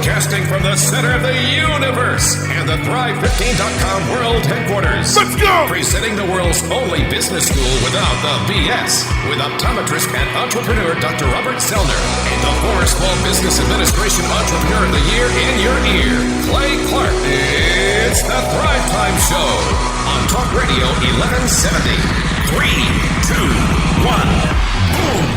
Broadcasting from the center of the universe and the Thrive15.com world headquarters. Let's go! Presenting the world's only business school without the BS. With optometrist and entrepreneur Dr. Robert Zellner and the former Small Business Administration Entrepreneur of the Year in your ear, Clay Clark. It's the Thrivetime Show on Talk Radio 1170. 3, 2, 1, boom!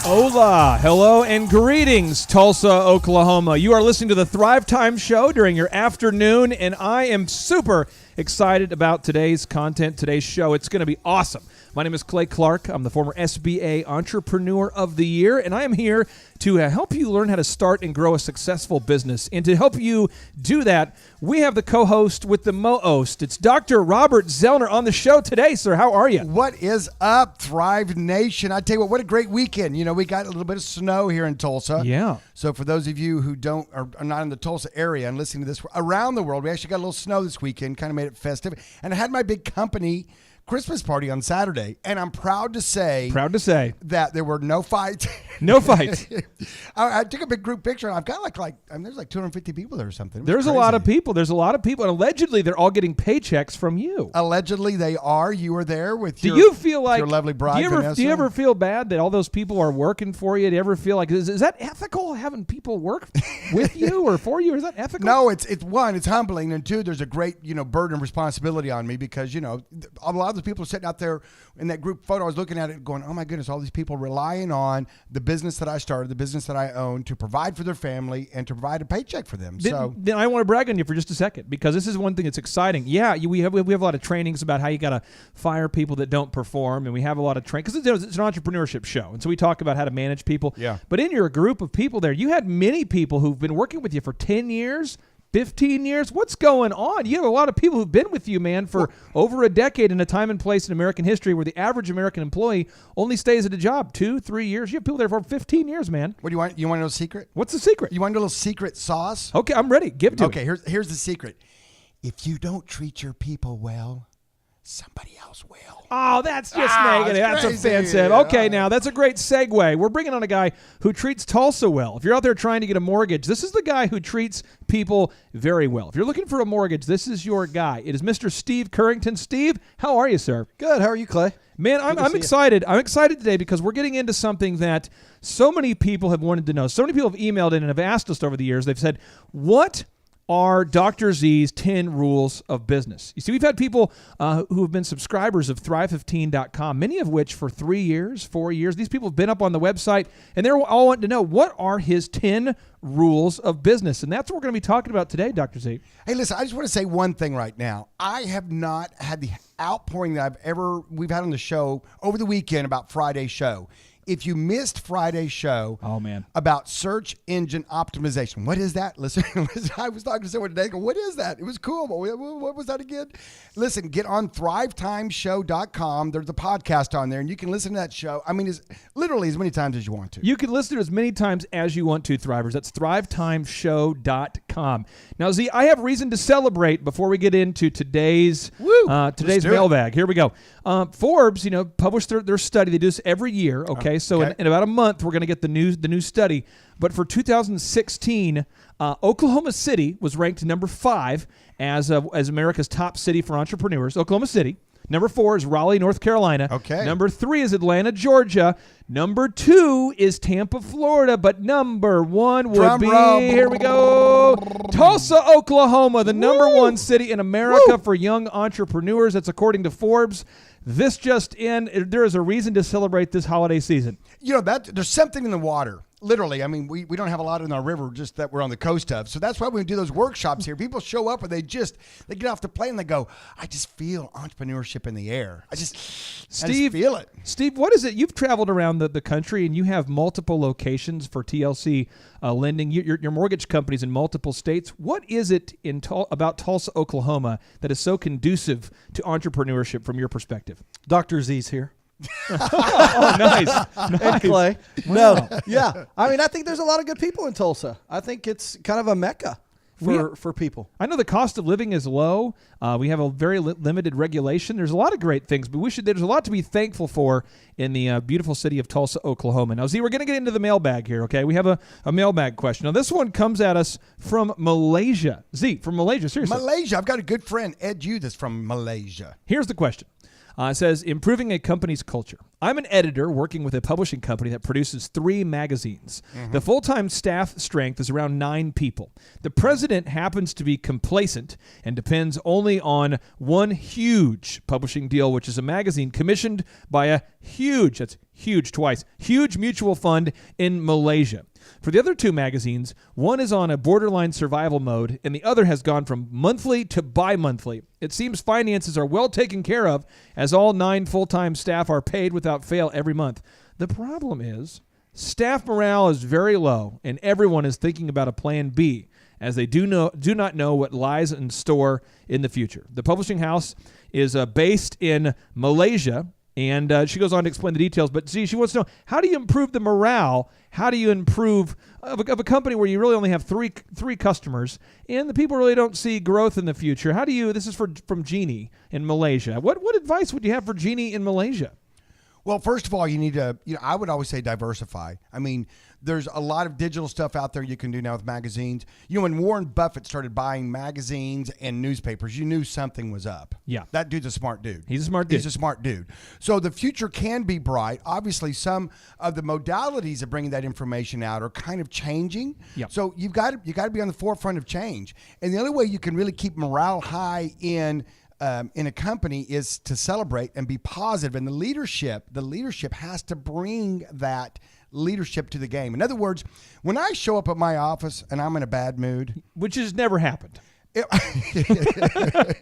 Hola, hello, and greetings, Tulsa, Oklahoma. You are listening to the Thrivetime Show during your afternoon, and I am super excited about today's content, today's show. It's going to be awesome. My name is Clay Clark. I'm the former SBA Entrepreneur of the Year, and I am here to help you learn how to start and grow a successful business. And to help you do that, we have the co-host with the mo-ost. It's Dr. Robert Zellner on the show today, sir. How are you? What is up, Thrive Nation? I tell you what a great weekend. You know, we got a little bit of snow here in Tulsa. Yeah. So for those of you who are not in the Tulsa area and listening to this around the world, we actually got a little snow this weekend, kind of made it festive. And I had my big company Christmas party on Saturday, and I'm proud to say that there were no fights. No fights. I took a big group picture, and I've got there's like 250 people there or something. There's a lot of people. There's a lot of people, and allegedly they're all getting paychecks from you. Allegedly they are. You were there with your lovely bride, Vanessa. Do you ever feel bad that all those people are working for you? Do you ever feel like, is that ethical, having people work with you or for you? Is that ethical? No, it's one, it's humbling, and two, there's a great, burden and responsibility on me because, a lot of the people are sitting out there in that group photo. I was looking at it going, oh my goodness, all these people relying on the business that I started, the business that I own to provide for their family and to provide a paycheck for them. Then I want to brag on you for just a second because this is one thing that's exciting. Yeah, we have a lot of trainings about how you got to fire people that don't perform, and we have a lot of training because it's an entrepreneurship show, and so we talk about how to manage people. Yeah. But in your group of people there, you had many people who've been working with you for 10 years, 15 years. What's going on? You have a lot of people who've been with you, man, for over a decade in a time and place in American history where the average American employee only stays at a job 2-3 years. You have people there for 15 years, man. What do you want? You want to know a secret? What's the secret? You want a little secret sauce? Okay, I'm ready. Give it to me. Okay, here's the secret. If you don't treat your people well, somebody else will. Oh, that's just negative. That's offensive. Okay, now that's a great segue. We're bringing on a guy who treats Tulsa well. If you're out there trying to get a mortgage, this is the guy who treats people very well. If you're looking for a mortgage, this is your guy. It is Mr. Steve Currington. Steve, how are you, sir? Good. How are you, Clay? Man, I'm excited. I'm excited today because we're getting into something that so many people have wanted to know. So many people have emailed in and have asked us over the years. They've said, what are Dr. Z's 10 rules of business? You see, we've had people who have been subscribers of Thrive15.com, many of which for 3 years, 4 years. These people have been up on the website, and they're all wanting to know, what are his 10 rules of business? And that's what we're going to be talking about today, Dr. Z. Hey, listen, I just want to say one thing right now. I have not had the outpouring that we've had on the show over the weekend about Friday's show. If you missed Friday's show about search engine optimization, what is that? Listen, I was talking to someone today. What is that? It was cool, but what was that again? Listen, get on thrivetimeshow.com. There's a podcast on there, and you can listen to that show. I mean, it's literally as many times as you want to. You can listen to it as many times as you want to, Thrivers. That's thrivetimeshow.com. Now, Z, I have reason to celebrate before we get into today's mailbag. Here we go. Forbes, published their study. They do this every year, okay? So in about a month, we're going to get the new study. But for 2016, Oklahoma City was ranked number 5 as America's top city for entrepreneurs. Oklahoma City. Number 4 is Raleigh, North Carolina. Okay. Number 3 is Atlanta, Georgia. Number 2 is Tampa, Florida. But number 1 would here we go, Tulsa, Oklahoma, the number 1 city in America for young entrepreneurs. That's according to Forbes. This just in, there is a reason to celebrate this holiday season. There's something in the water. Literally, I mean, we don't have a lot in our river just that we're on the coast of. So that's why when we do those workshops here, people show up and they get off the plane and they go, I just feel entrepreneurship in the air. I just feel it. Steve, what is it? You've traveled around the country and you have multiple locations for TLC lending. Your mortgage company's in multiple states. What is it about Tulsa, Oklahoma that is so conducive to entrepreneurship from your perspective? Dr. Z's here. Oh, nice. And Clay. Wow. No, yeah. I mean, I think there's a lot of good people in Tulsa. I think it's kind of a mecca for people. I know the cost of living is low. We have a very limited regulation. There's a lot of great things, but there's a lot to be thankful for in the beautiful city of Tulsa, Oklahoma. Now, Z, we're going to get into the mailbag here, okay? We have a mailbag question. Now, this one comes at us from Malaysia. Z, from Malaysia, seriously. Malaysia. I've got a good friend, Ed Yu, that's from Malaysia. Here's the question. It says, improving a company's culture. I'm an editor working with a publishing company that produces 3 magazines. The full-time staff strength is around 9 people. The president happens to be complacent and depends only on one huge publishing deal, which is a magazine commissioned by a huge, that's huge twice, huge mutual fund in Malaysia. For the other 2 magazines, one is on a borderline survival mode, and the other has gone from monthly to bi-monthly. It seems finances are well taken care of, as all 9 full-time staff are paid without fail every month. The problem is, staff morale is very low, and everyone is thinking about a plan B, as they do not know what lies in store in the future. The publishing house is based in Malaysia, and she goes on to explain the details. But see, she wants to know, how do you improve the morale? How do you improve of a company where you really only have three customers and the people really don't see growth in the future? How do you? This is from Jeannie in Malaysia. What advice would you have for Jeannie in Malaysia? Well, first of all, you need to, I would always say diversify. I mean, there's a lot of digital stuff out there you can do now with magazines. When Warren Buffett started buying magazines and newspapers, you knew something was up. Yeah. That dude's a smart dude. He's a smart dude. He's a smart dude. So the future can be bright. Obviously, some of the modalities of bringing that information out are kind of changing. Yeah. So you've got to be on the forefront of change. And the only way you can really keep morale high in a company is to celebrate and be positive. And the leadership has to bring that leadership to the game. In other words, when I show up at my office and I'm in a bad mood, which has never happened.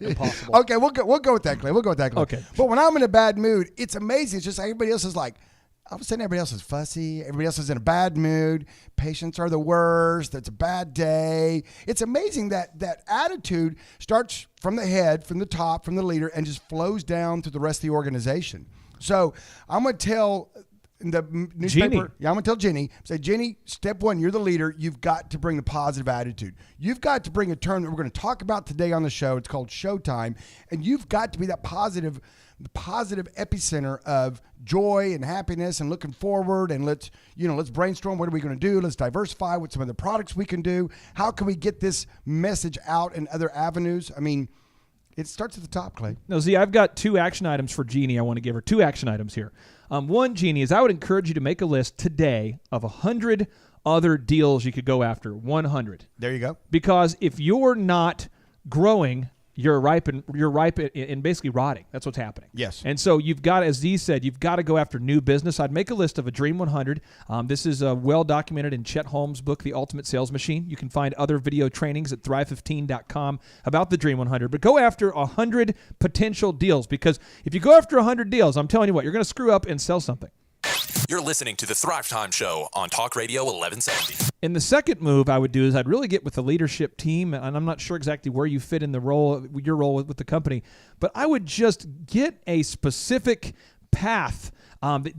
Impossible. Okay, we'll go with that, Clay. Okay. But when I'm in a bad mood, it's amazing. It's just everybody else is like, all of a sudden everybody else is fussy. Everybody else is in a bad mood. Patients are the worst. It's a bad day. It's amazing that attitude starts from the head, from the top, from the leader, and just flows down through the rest of the organization. So I'm going to tell the newspaper. Jeannie. Yeah, I'm going to tell Jenny. Say, Jenny, step 1, you're the leader. You've got to bring the positive attitude. You've got to bring a term that we're going to talk about today on the show. It's called Showtime. And you've got to be that positive epicenter of joy and happiness and looking forward, and let's brainstorm. What are we going to do? Let's diversify with some of the products we can do. How can we get this message out in other avenues? I mean, it starts at the top, Clay. No, Z, I've got 2 action items for Jeannie. I want to give her 2 action items here. One, Jeannie, is I would encourage you to make a list today of 100 other deals you could go after. 100. There you go. Because if you're not growing, you're ripe and basically rotting. That's what's happening. Yes. And so you've got, as Z said, you've got to go after new business. I'd make a list of a Dream 100. This is well documented in Chet Holmes' book, The Ultimate Sales Machine. You can find other video trainings at thrive15.com about the Dream 100. But go after 100 potential deals, because if you go after 100 deals, I'm telling you what, you're going to screw up and sell something. You're listening to the Thrivetime Show on Talk Radio 1170. And the second move I would do is I'd really get with the leadership team, and I'm not sure exactly where you fit in the role, your role with the company, but I would just get a specific path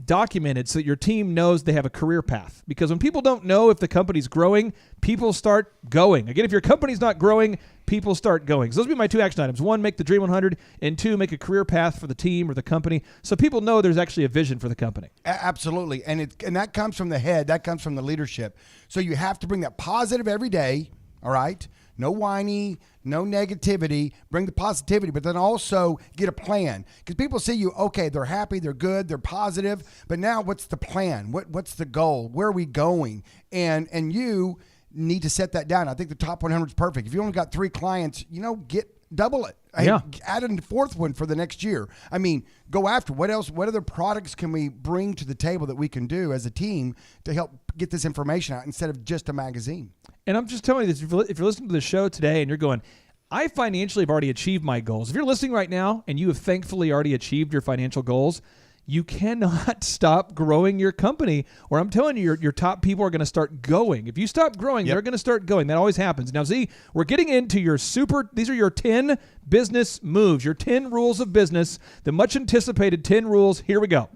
documented so that your team knows they have a career path. Because when people don't know if the company's growing, people start going. Again, if your company's not growing, people start going. So those would be my 2 action items. 1, make the Dream 100, and 2, make a career path for the team or the company so people know there's actually a vision for the company. Absolutely. And that comes from the head. That comes from the leadership. So you have to bring that positive every day, all right? No whiny, no negativity. Bring the positivity, but then also get a plan. Because people see you, okay, they're happy, they're good, they're positive, but now what's the plan? What's the goal? Where are we going? And you need to set that down. I think the top 100 is perfect. If you only got 3 clients, double it. Yeah. Add a 4th one for the next year. I mean, go after what else? What other products can we bring to the table that we can do as a team to help get this information out instead of just a magazine? And I'm just telling you this, if you're listening to the show today and you're going, I financially have already achieved my goals. If you're listening right now and you have thankfully already achieved your financial goals, you cannot stop growing your company, or I'm telling you, your top people are going to start going. If you stop growing, they're going to start going. That always happens. Now, Z, we're getting into these are your 10 business moves, your 10 rules of business, the much anticipated 10 rules. Here we go.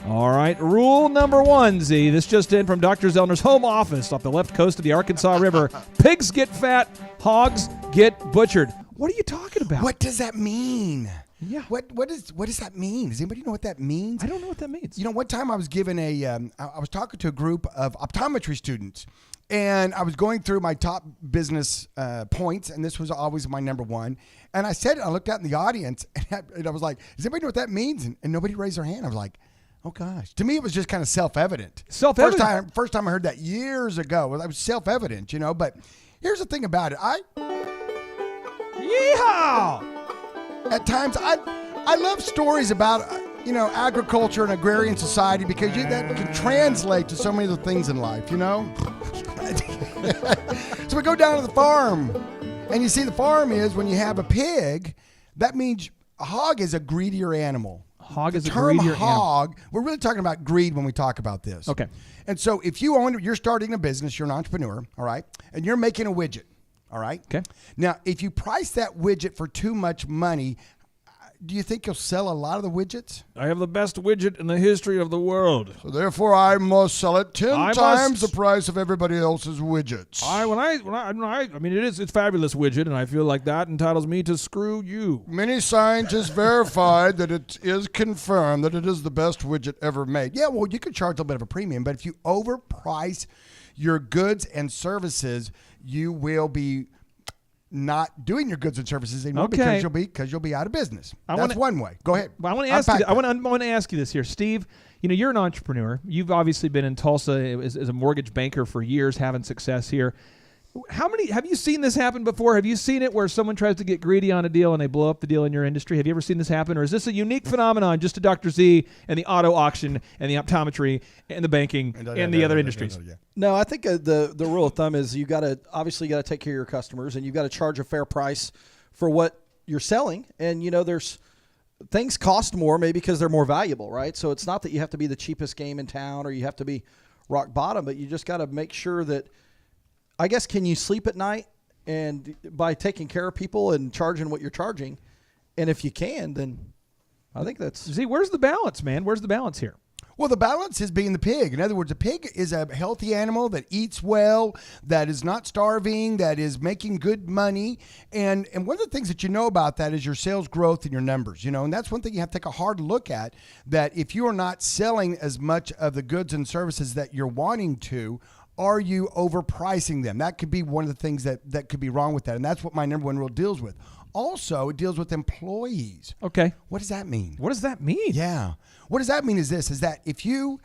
All right, rule number 1, Z. This just in from Dr. Zellner's home office off the left coast of the Arkansas River. Pigs get fat, hogs get butchered. What are you talking about? What does that mean? Yeah. What does that mean? Does anybody know what that means? I don't know what that means. You know, one time I was given I was talking to a group of optometry students, and I was going through my top business points, and this was always my number one. And I said it, I looked out in the audience, and I was like, does anybody know what that means? And nobody raised their hand. I was like, oh gosh. To me, it was just kind of self-evident. Self-evident? First time I heard that years ago. It was self-evident, but here's the thing about it. Yeehaw! At times, I love stories about, agriculture and agrarian society because that can translate to so many of the things in life, So we go down to the farm, and you see the farm is when you have a pig, that means a hog is a greedier animal. Hog is a term greedier hog, animal. We're really talking about greed when we talk about this. Okay. And so if you're starting a business, you're an entrepreneur, all right, and you're making a widget. All right. Okay. Now, if you price that widget for too much money, do you think you'll sell a lot of the widgets? I have the best widget in the history of the world. So therefore, I must sell it 10 times the price of everybody else's widgets. It's fabulous widget, and I feel like that entitles me to screw you. Many scientists verified that it is confirmed that it is the best widget ever made. Yeah, well, you could charge a little bit of a premium, but if you overprice your goods and services, you will be not doing your goods and services anymore because you'll be out of business. That's one way. Go ahead. Well, I want to ask you this here, Steve. You're an entrepreneur. You've obviously been in Tulsa as a mortgage banker for years, having success here. Have you seen this happen before? Have you seen it where someone tries to get greedy on a deal and they blow up the deal in your industry? Have you ever seen this happen? Or is this a unique phenomenon just to Dr. Z and the auto auction and the optometry and the banking and the other industries? No, I think the rule of thumb is you got to take care of your customers, and you've got to charge a fair price for what you're selling. And, there's things cost more maybe because they're more valuable, right? So it's not that you have to be the cheapest game in town or you have to be rock bottom, but you just got to make sure that, I guess, can you sleep at night and by taking care of people and charging what you're charging? And if you can, then I think that's... See, where's the balance, man? Where's the balance here? Well, the balance is being the pig. In other words, a pig is a healthy animal that eats well, that is not starving, that is making good money. And one of the things that you know about that is your sales growth and your numbers, and that's one thing you have to take a hard look at, that if you are not selling as much of the goods and services that you're wanting to, are you overpricing them? That could be one of the things that could be wrong with that. And that's what my number one rule deals with. Also, it deals with employees. Okay. What does that mean? What does that mean? Yeah. What does that mean is that if you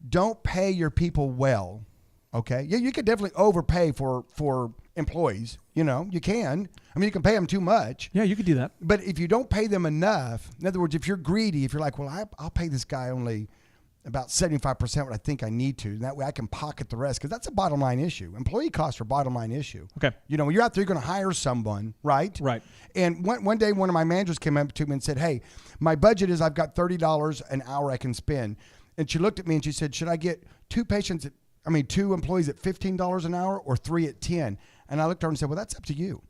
don't pay your people well, okay, you could definitely overpay for employees. You can. I mean, you can pay them too much. Yeah, you could do that. But if you don't pay them enough, in other words, if you're greedy, if you're like, well, I'll pay this guy only about 75% what I think I need to. And that way I can pocket the rest, because that's a bottom line issue. Employee costs are a bottom line issue. Okay. When you're out there, you're going to hire someone, right? Right. And one day, one of my managers came up to me and said, hey, my budget is I've got $30 an hour I can spend. And she looked at me and she said, should I get two employees at $15 an hour or 3 at 10? And I looked at her and said, well, that's up to you.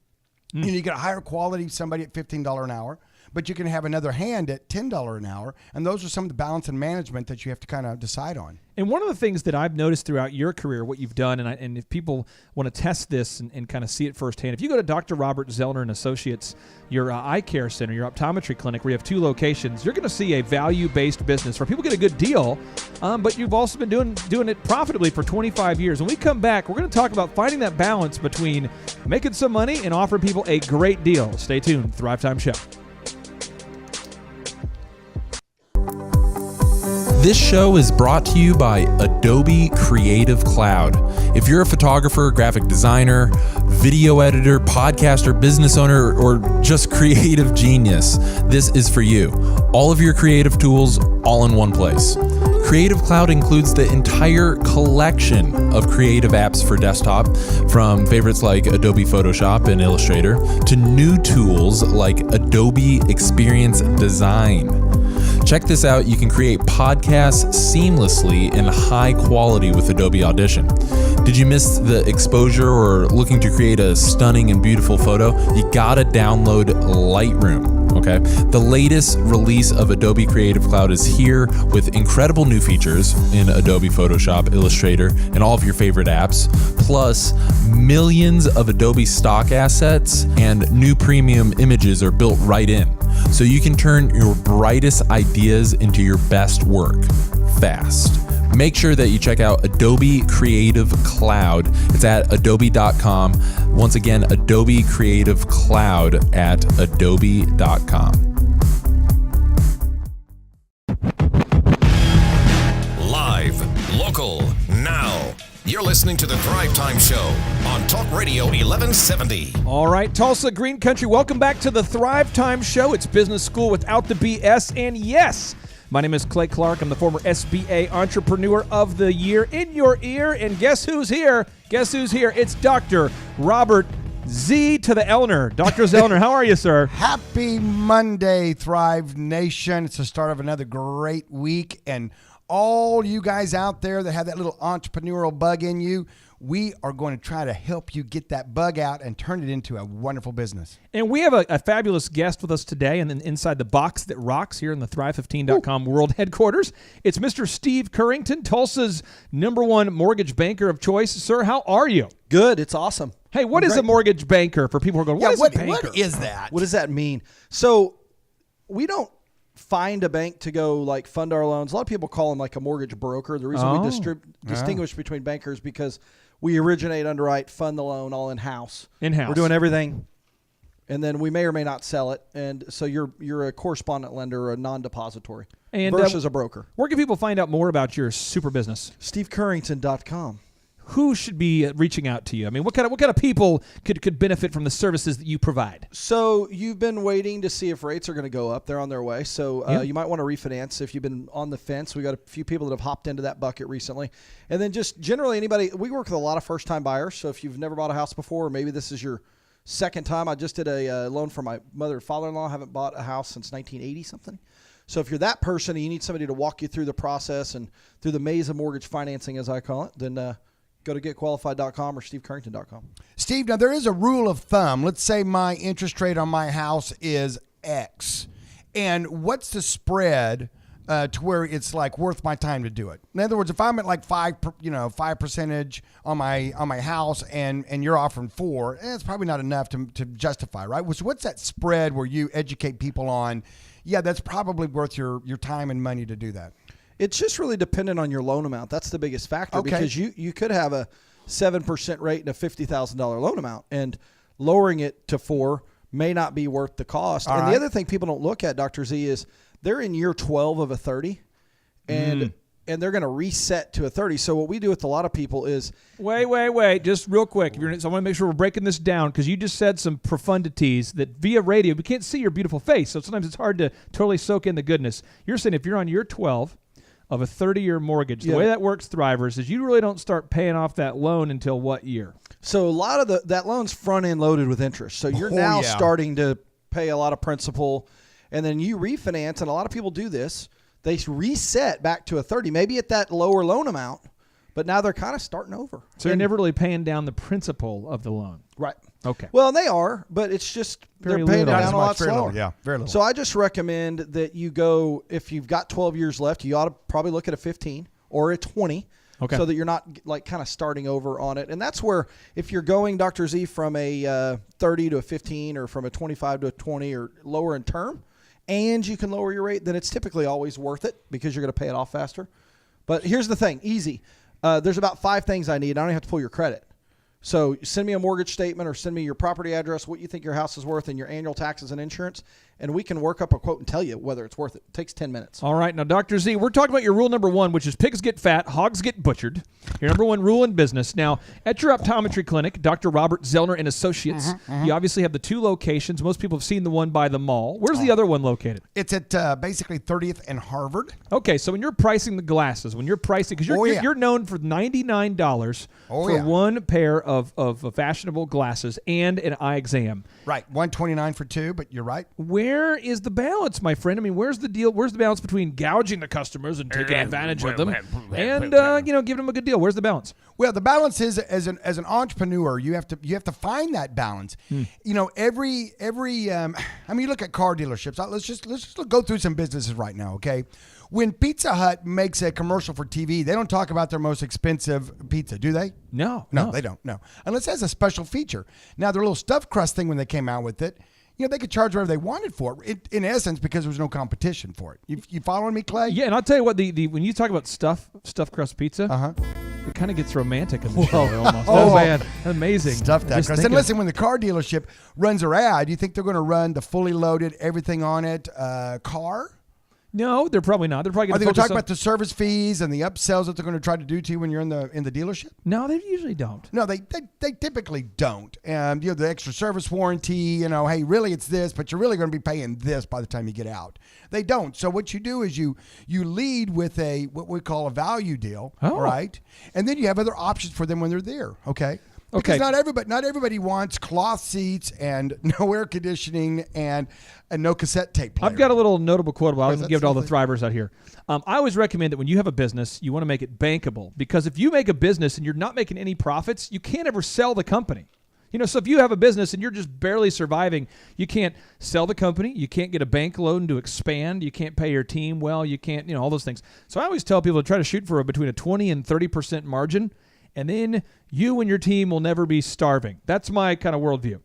You get a higher quality somebody at $15 an hour, but you can have another hand at $10 an hour. And those are some of the balance and management that you have to kind of decide on. And one of the things that I've noticed throughout your career, what you've done, and if people want to test this and kind of see it firsthand, if you go to Dr. Robert Zellner and Associates, your eye care center, your optometry clinic, where you have 2 locations, you're going to see a value-based business where people get a good deal, but you've also been doing it profitably for 25 years. When we come back, we're going to talk about finding that balance between making some money and offering people a great deal. Stay tuned. Thrivetime Show. This show is brought to you by Adobe Creative Cloud. If you're a photographer, graphic designer, video editor, podcaster, business owner, or just creative genius, this is for you. All of your creative tools all in one place. Creative Cloud includes the entire collection of creative apps for desktop, from favorites like Adobe Photoshop and Illustrator to new tools like Adobe Experience Design. Check this out. You can create podcasts seamlessly in high quality with Adobe Audition. Did you miss the exposure or looking to create a stunning and beautiful photo? You gotta download Lightroom. Okay. The latest release of Adobe Creative Cloud is here with incredible new features in Adobe Photoshop, Illustrator, and all of your favorite apps, plus millions of Adobe stock assets and new premium images are built right in. So you can turn your brightest ideas into your best work fast. Make sure that you check out Adobe Creative Cloud. It's at adobe.com. Once again, Adobe Creative Cloud at adobe.com. Live, local, now. You're listening to the Thrivetime Show on Talk Radio 1170. All right, Tulsa, Green Country, welcome back to the Thrivetime Show. It's business school without the BS. And yes, my name is Clay Clark. I'm the former SBA Entrepreneur of the Year in your ear. And guess who's here? Guess who's here? It's Dr. Robert Z to the Elner. Dr. Zellner, how are you, sir? Happy Monday, Thrive Nation. It's the start of another great week. And all you guys out there that have that little entrepreneurial bug in you, we are going to try to help you get that bug out and turn it into a wonderful business. And we have a fabulous guest with us today, and then inside the box that rocks here in the Thrive15.com world headquarters, it's Mr. Steve Currington, Tulsa's #1 mortgage banker of choice. Sir, how are you? Good. It's awesome. Hey, what is a mortgage banker for people who are going, what is a banker? What is that? What does that mean? So we don't find a bank to go like fund our loans. A lot of people call them like a mortgage broker. The reason we distinguish between bankers because we originate, underwrite, fund the loan all in-house. In-house. We're doing everything. And then we may or may not sell it. And so you're a correspondent lender or a non-depository versus a broker. Where can people find out more about your super business? SteveCurrington.com. Who should be reaching out to you? I mean, what kind of people could benefit from the services that you provide? So you've been waiting to see if rates are going to go up. They're on their way. So you might want to refinance if you've been on the fence. We got a few people that have hopped into that bucket recently. And then just generally anybody, we work with a lot of first-time buyers. So if you've never bought a house before, or maybe this is your second time. I just did a loan for my mother and father-in-law. I haven't bought a house since 1980-something. So if you're that person and you need somebody to walk you through the process and through the maze of mortgage financing, as I call it, then go to getqualified.com or stevecurrington.com. Steve, now there is a rule of thumb. Let's say my interest rate on my house is X. And what's the spread to where it's like worth my time to do it? In other words, if I'm at like 5% on my house and you're offering 4, it's probably not enough to justify, right? So what's that spread where you educate people on, yeah, that's probably worth your time and money to do that? It's just really dependent on your loan amount. That's the biggest factor because you could have a 7% rate and a $50,000 loan amount, and lowering it to 4 may not be worth the cost. The other thing people don't look at, Dr. Z, is they're in year 12 of a 30, and they're going to reset to a 30. So what we do with a lot of people is wait, just real quick. So I want to make sure we're breaking this down because you just said some profundities that via radio we can't see your beautiful face, so sometimes it's hard to totally soak in the goodness. You're saying if you're on year 12 of a 30-year mortgage, the way that works, Thrivers, is you really don't start paying off that loan until what year? So a lot of that loan's front-end loaded with interest. So you're now starting to pay a lot of principal, and then you refinance, and a lot of people do this. They reset back to a 30, maybe at that lower loan amount, but now they're kind of starting over. So you're never really paying down the principal of the loan. Right. Okay. Well, they are, but it's just they're paying it down a lot slower. Yeah, very little. So I just recommend that you go, if you've got 12 years left, you ought to probably look at a 15 or a 20 so that you're not like kind of starting over on it. And that's where if you're going, Dr. Z, from a 30 to a 15 or from a 25 to a 20 or lower in term, and you can lower your rate, then it's typically always worth it because you're going to pay it off faster. But here's the thing, easy. There's about 5 things I need. I don't even have to pull your credit. So send me a mortgage statement or send me your property address, what you think your house is worth, and your annual taxes and insurance, and we can work up a quote and tell you whether it's worth it. It takes 10 minutes. All right. Now, Dr. Z, we're talking about your rule number 1, which is pigs get fat, hogs get butchered. Your number 1 rule in business. Now, at your optometry clinic, Dr. Robert Zellner and Associates, you obviously have the 2 locations. Most people have seen the one by the mall. Where's the other one located? It's at basically 30th and Harvard. Okay, so when you're pricing the glasses, because you're known for $99 for one pair of fashionable glasses and an eye exam. Right, $129 for 2, but you're right. where is the balance, my friend? I mean, where's the deal? Where's the balance between gouging the customers and taking advantage of them and giving them a good deal? Where's the balance? Well, the balance is as an entrepreneur, you have to find that balance. You know, every I mean, you look at car dealerships. Let's just go through some businesses right now, okay? When Pizza Hut makes a commercial for TV, they don't talk about their most expensive pizza, do they? No, they don't. No, unless it has a special feature. Now, their little stuffed crust thing when they came out with it, you know, they could charge whatever they wanted for it, in essence, because there was no competition for it. You following me, Clay? Yeah, and I'll tell you what, the when you talk about stuffed crust pizza, it kind of gets romantic in the show almost. Oh, man, amazing. Stuffed that crust. And listen, when the car dealership runs their ad, you think they're going to run the fully loaded, everything on it car? No, they're probably not. They're probably going to talk about the service fees and the upsells that they're going to try to do to you when you're in the dealership? No, they usually don't. No, they typically don't. And you know, the extra service warranty, you know, hey, really it's this, but you're really going to be paying this by the time you get out. They don't. So what you do is you lead with what we call a value deal, right? And then you have other options for them when they're there, okay? Because not everybody wants cloth seats and no air conditioning and no cassette tape player. I've got a little notable quotable I would give to all the Thrivers out here. I always recommend that when you have a business, you want to make it bankable. Because if you make a business and you're not making any profits, you can't ever sell the company. You know, so if you have a business and you're just barely surviving, you can't sell the company, you can't get a bank loan to expand, you can't pay your team well, you can't, all those things. So I always tell people to try to shoot for between a 20 and 30% margin. And then you and your team will never be starving. That's my kind of worldview.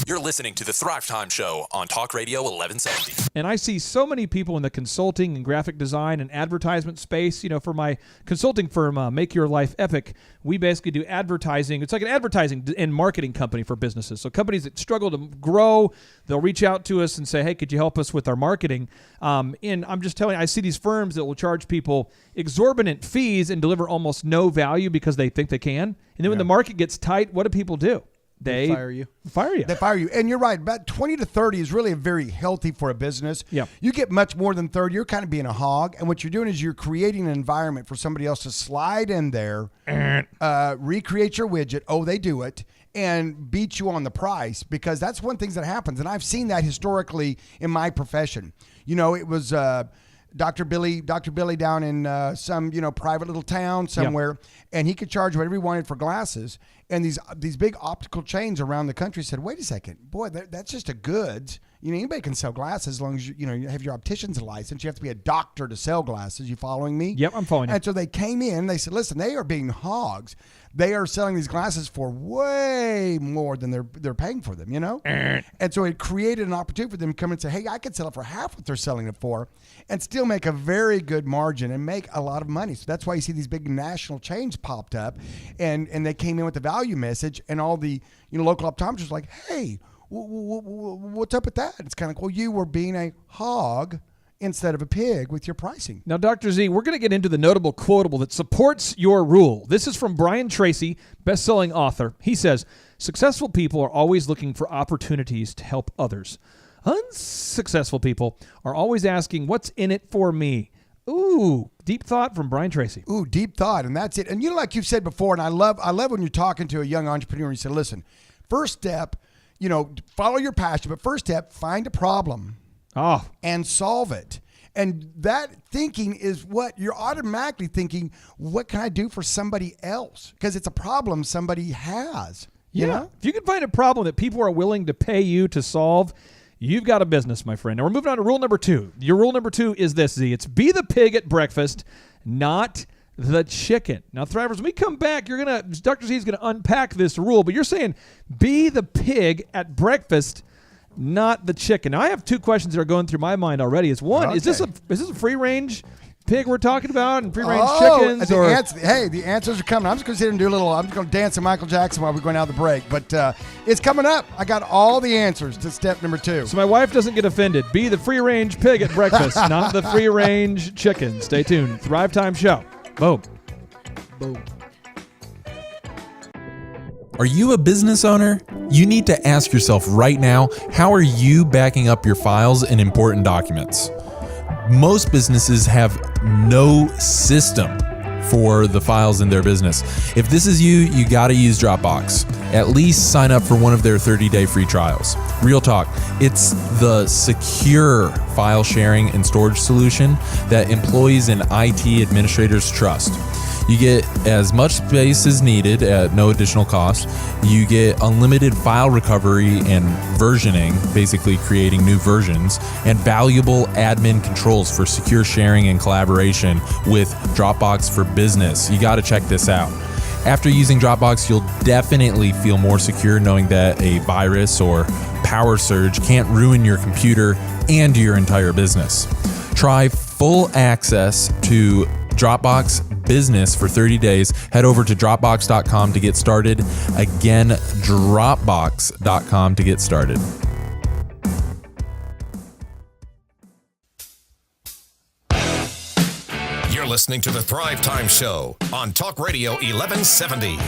You're listening to the Thrivetime Show on Talk Radio 1170. And I see so many people in the consulting and graphic design and advertisement space. You know, for my consulting firm, Make Your Life Epic, we basically do advertising. It's like an advertising and marketing company for businesses. So companies that struggle to grow, they'll reach out to us and say, hey, could you help us with our marketing? And I'm just telling you, I see these firms that will charge people exorbitant fees and deliver almost no value because they think they can. And then when the market gets tight, what do people do? They fire you. They fire you. And you're right. About 20 to 30 is really very healthy for a business. Yeah. You get much more than 30, you're kind of being a hog. And what you're doing is you're creating an environment for somebody else to slide in there, recreate your widget. Oh, they do it. And beat you on the price, because that's one thing that happens. And I've seen that historically in my profession. You know, it was Dr. Billy down in some, private little town somewhere, and he could charge whatever he wanted for glasses. And these big optical chains around the country said, wait a second, boy, that's just a goods. Anybody can sell glasses as long as you have your optician's license. You have to be a doctor to sell glasses. You following me? Yep, I'm following you. And so they came in, they said, listen, they are being hogs. They are selling these glasses for way more than they're paying for them, And so it created an opportunity for them to come and say, hey, I could sell it for half what they're selling it for and still make a very good margin and make a lot of money. So that's why you see these big national chains popped up, and they came in with the value message, and all the local optometrists were like, hey, what's up with that? It's kind of like, well, you were being a hog instead of a pig with your pricing. Now, Dr. Z, we're going to get into the notable quotable that supports your rule. This is from Brian Tracy, best-selling author. He says, successful people are always looking for opportunities to help others. Unsuccessful people are always asking, what's in it for me? Ooh, deep thought from Brian Tracy. Ooh, deep thought, and that's it. And like you've said before, and I love when you're talking to a young entrepreneur and you say, listen, first step, follow your passion, but first step, find a problem and solve it. And that thinking is what you're automatically thinking, what can I do for somebody else? Because it's a problem somebody has. You know? If you can find a problem that people are willing to pay you to solve, you've got a business, my friend. Now we're moving on to rule number 2. Your rule number 2 is this, Z. It's be the pig at breakfast, not the chicken. Now, Thrivers, when we come back, Dr. Z is going to unpack this rule, but you're saying be the pig at breakfast, not the chicken. Now, I have 2 questions that are going through my mind already. Is one, is this a free range pig we're talking about, and free range chickens? The answers are coming. I'm just going to sit here and I'm just going to dance to Michael Jackson while we're going out of the break. But it's coming up. I got all the answers to step number 2. So my wife doesn't get offended. Be the free range pig at breakfast, not the free range chicken. Stay tuned. Thrivetime Show. Boom. Boom. Are you a business owner? You need to ask yourself right now, how are you backing up your files and important documents? Most businesses have no system for the files in their business. If this is you, you got to use Dropbox. At least sign up for one of their 30-day free trials. Real talk, it's the secure file sharing and storage solution that employees and IT administrators trust. You get as much space as needed at no additional cost. You get unlimited file recovery and versioning, basically creating new versions, and valuable admin controls for secure sharing and collaboration with Dropbox for Business. You got to check this out. After using Dropbox, you'll definitely feel more secure knowing that a virus or power surge can't ruin your computer and your entire business. Try full access to Dropbox Business for 30 days. Head over to Dropbox.com to get started. Again, Dropbox.com to get started. You're listening to the Thrivetime Show on Talk Radio 1170.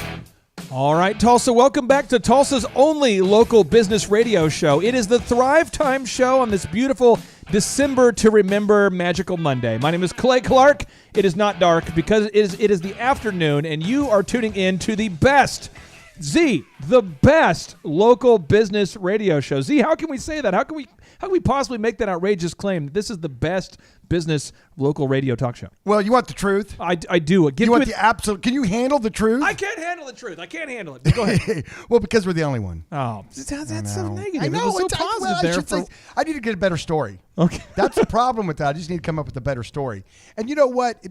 All right, Tulsa, welcome back to Tulsa's only local business radio show. It is the Thrivetime Show on this beautiful December to Remember Magical Monday. My name is Clay Clark. It is not dark because it is the afternoon, and you are tuning in to the best, the best local business radio show. Z, how can we say that? How can we possibly make that outrageous claim? This is the best business local radio talk show. Well, you want the truth? I do. You want the absolute? Can you handle the truth? I can't handle the truth. I can't handle it. Go ahead. Well, because we're the only one. Oh, that's so negative. I know. It was so it's, positive there. I need to get a better story. Okay. That's the problem with that. I just need to come up with a better story. And you know what?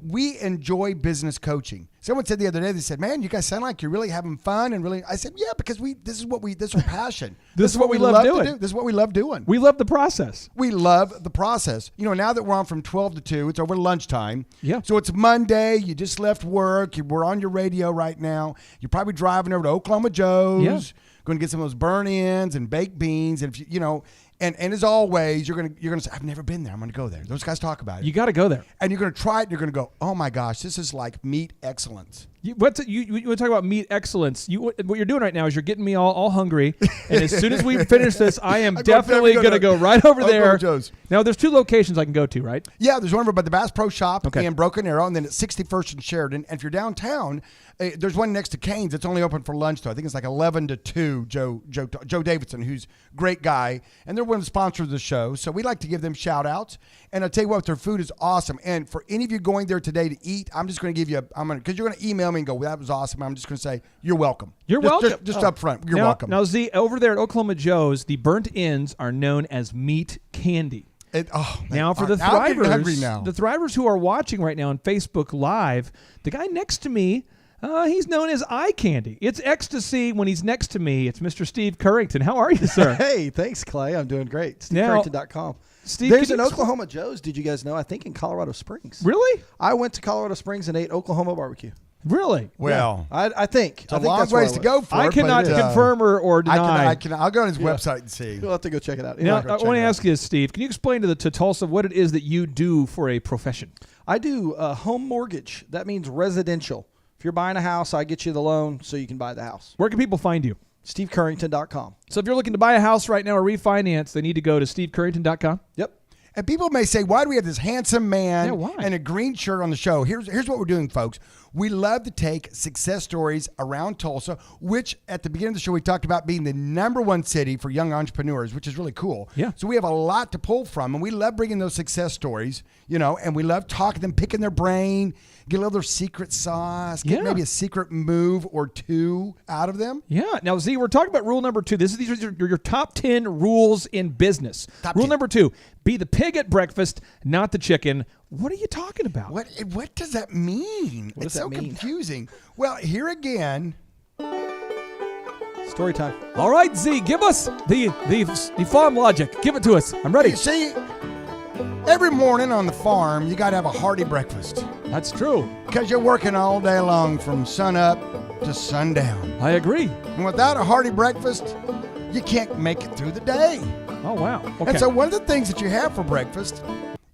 We enjoy business coaching. Someone said the other day, they said, "Man, you guys sound like you're really having fun and really." I said, "Yeah, because this is our passion. This is what we love doing. to do. This is what we love doing. We love the process. We love the process. You know, now that we're on from 12 to 2, it's over lunchtime. Yeah. So it's Monday. You just left work. We're on your radio right now. You're probably driving over to Oklahoma Joe's. Yeah. Going to get some of those burn-ins and baked beans, and if you know. And as always, you're gonna say, "I've never been there. I'm gonna go there." Those guys talk about it. You got to go there, And you're gonna try it. And you're gonna go, "Oh my gosh, this is like meat excellence." you want to talk about meat excellence? What you're doing right now is you're getting me all hungry. And as soon as we finish this, I am definitely going to go right over there. Joe's. Now, there's 2 locations I can go to, right? Yeah, there's one over by the Bass Pro Shop Okay. in Broken Arrow, and then at 61st and Sheridan. And if you're downtown, there's one next to Cane's. It's only open for lunch, though. I think it's like 11 to 2. Joe Davidson, who's a great guy, and they're one of the sponsors of the show. So we like to give them shout outs. And I'll tell you what, their food is awesome. And for any of you going there today to eat, I'm just going to give you because you're going to email me and go, "Well, that was awesome." I'm just going to say, "You're welcome." You're welcome. Just up front. You're welcome. Now, Z, over there at Oklahoma Joe's, the burnt ends are known as meat candy. Now, for the Thrivers, the Thrivers who are watching right now on Facebook Live, the guy next to me, he's known as eye candy. It's ecstasy when he's next to me. It's Mr. Steve Currington. How are you, sir? Hey, thanks, Clay. I'm doing great. SteveCurrington.com. Steve, there's an Oklahoma Joe's. Did you guys know? I think in Colorado Springs. Really? I went to Colorado Springs and ate Oklahoma barbecue. Really? Well, yeah. I think it's a long ways to go for. I cannot confirm or deny. I'll go on his website and see. You'll have to go check it out. Now, I want to ask you, Steve, can you explain to Tulsa what it is that you do for a profession? I do home mortgage. That means residential. If you're buying a house, I get you the loan so you can buy the house. Where can people find you? SteveCurrington.com. So if you're looking to buy a house right now or refinance, they need to go to SteveCurrington.com? Yep. And people may say, "Why do we have this handsome man why? and a green shirt on the show?" Here's what we're doing, folks. We love to take success stories around Tulsa, which at the beginning of the show we talked about being the #1 city for young entrepreneurs, which is really cool. Yeah. So we have a lot to pull from, and we love bringing those success stories, and we love talking to them, picking their brain, get a little their secret sauce, get maybe a secret move or 2 out of them. Yeah. Now, Z, we're talking about rule number 2. These are your top 10 rules in business. Top Rule 10. number 2, be the pig at breakfast, not the chicken. What are you talking about? What does that mean? What does it's that so mean? confusing. Well, here again. Story time. All right, Z, give us the farm logic. Give it to us. I'm ready. You see, every morning on the farm, you got to have a hearty breakfast. That's true. Because you're working all day long from sun up to sundown. I agree. And without a hearty breakfast, you can't make it through the day. Oh, wow. Okay. And so one of the things that you have for breakfast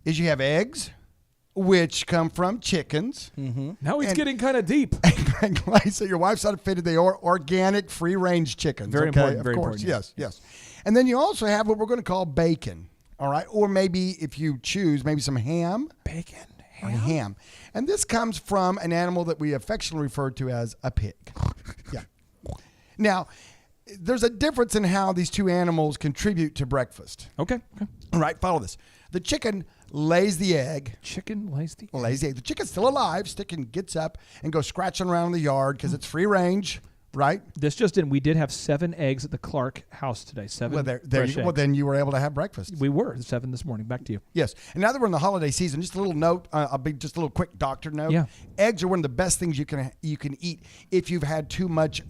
is you have eggs, which come from chickens. Mm-hmm. Now he's getting kind of deep. And so your wife's not fitted the organic free-range chickens. Very okay? important. Of Very course, important. yes. And then you also have what we're going to call bacon, all right? Or maybe if you choose, maybe some ham. Bacon. ham. And this comes from an animal that we affectionately refer to as a pig. Yeah. Now, there's a difference in how these two animals contribute to breakfast. Okay. All right, follow this. The chicken lays the egg. Chicken lays the egg. Lays the egg. The chicken's still alive. Chicken gets up and goes scratching around in the yard because it's free range, right? This just in. We did have 7 eggs at the Clark house today. 7 Well, there fresh you go. Well, eggs. then you were able to have breakfast. We were 7 this morning. Back to you. Yes. And now that we're in the holiday season, just a little note, just a little quick doctor note. Yeah. Eggs are one of the best things you can eat if you've had too much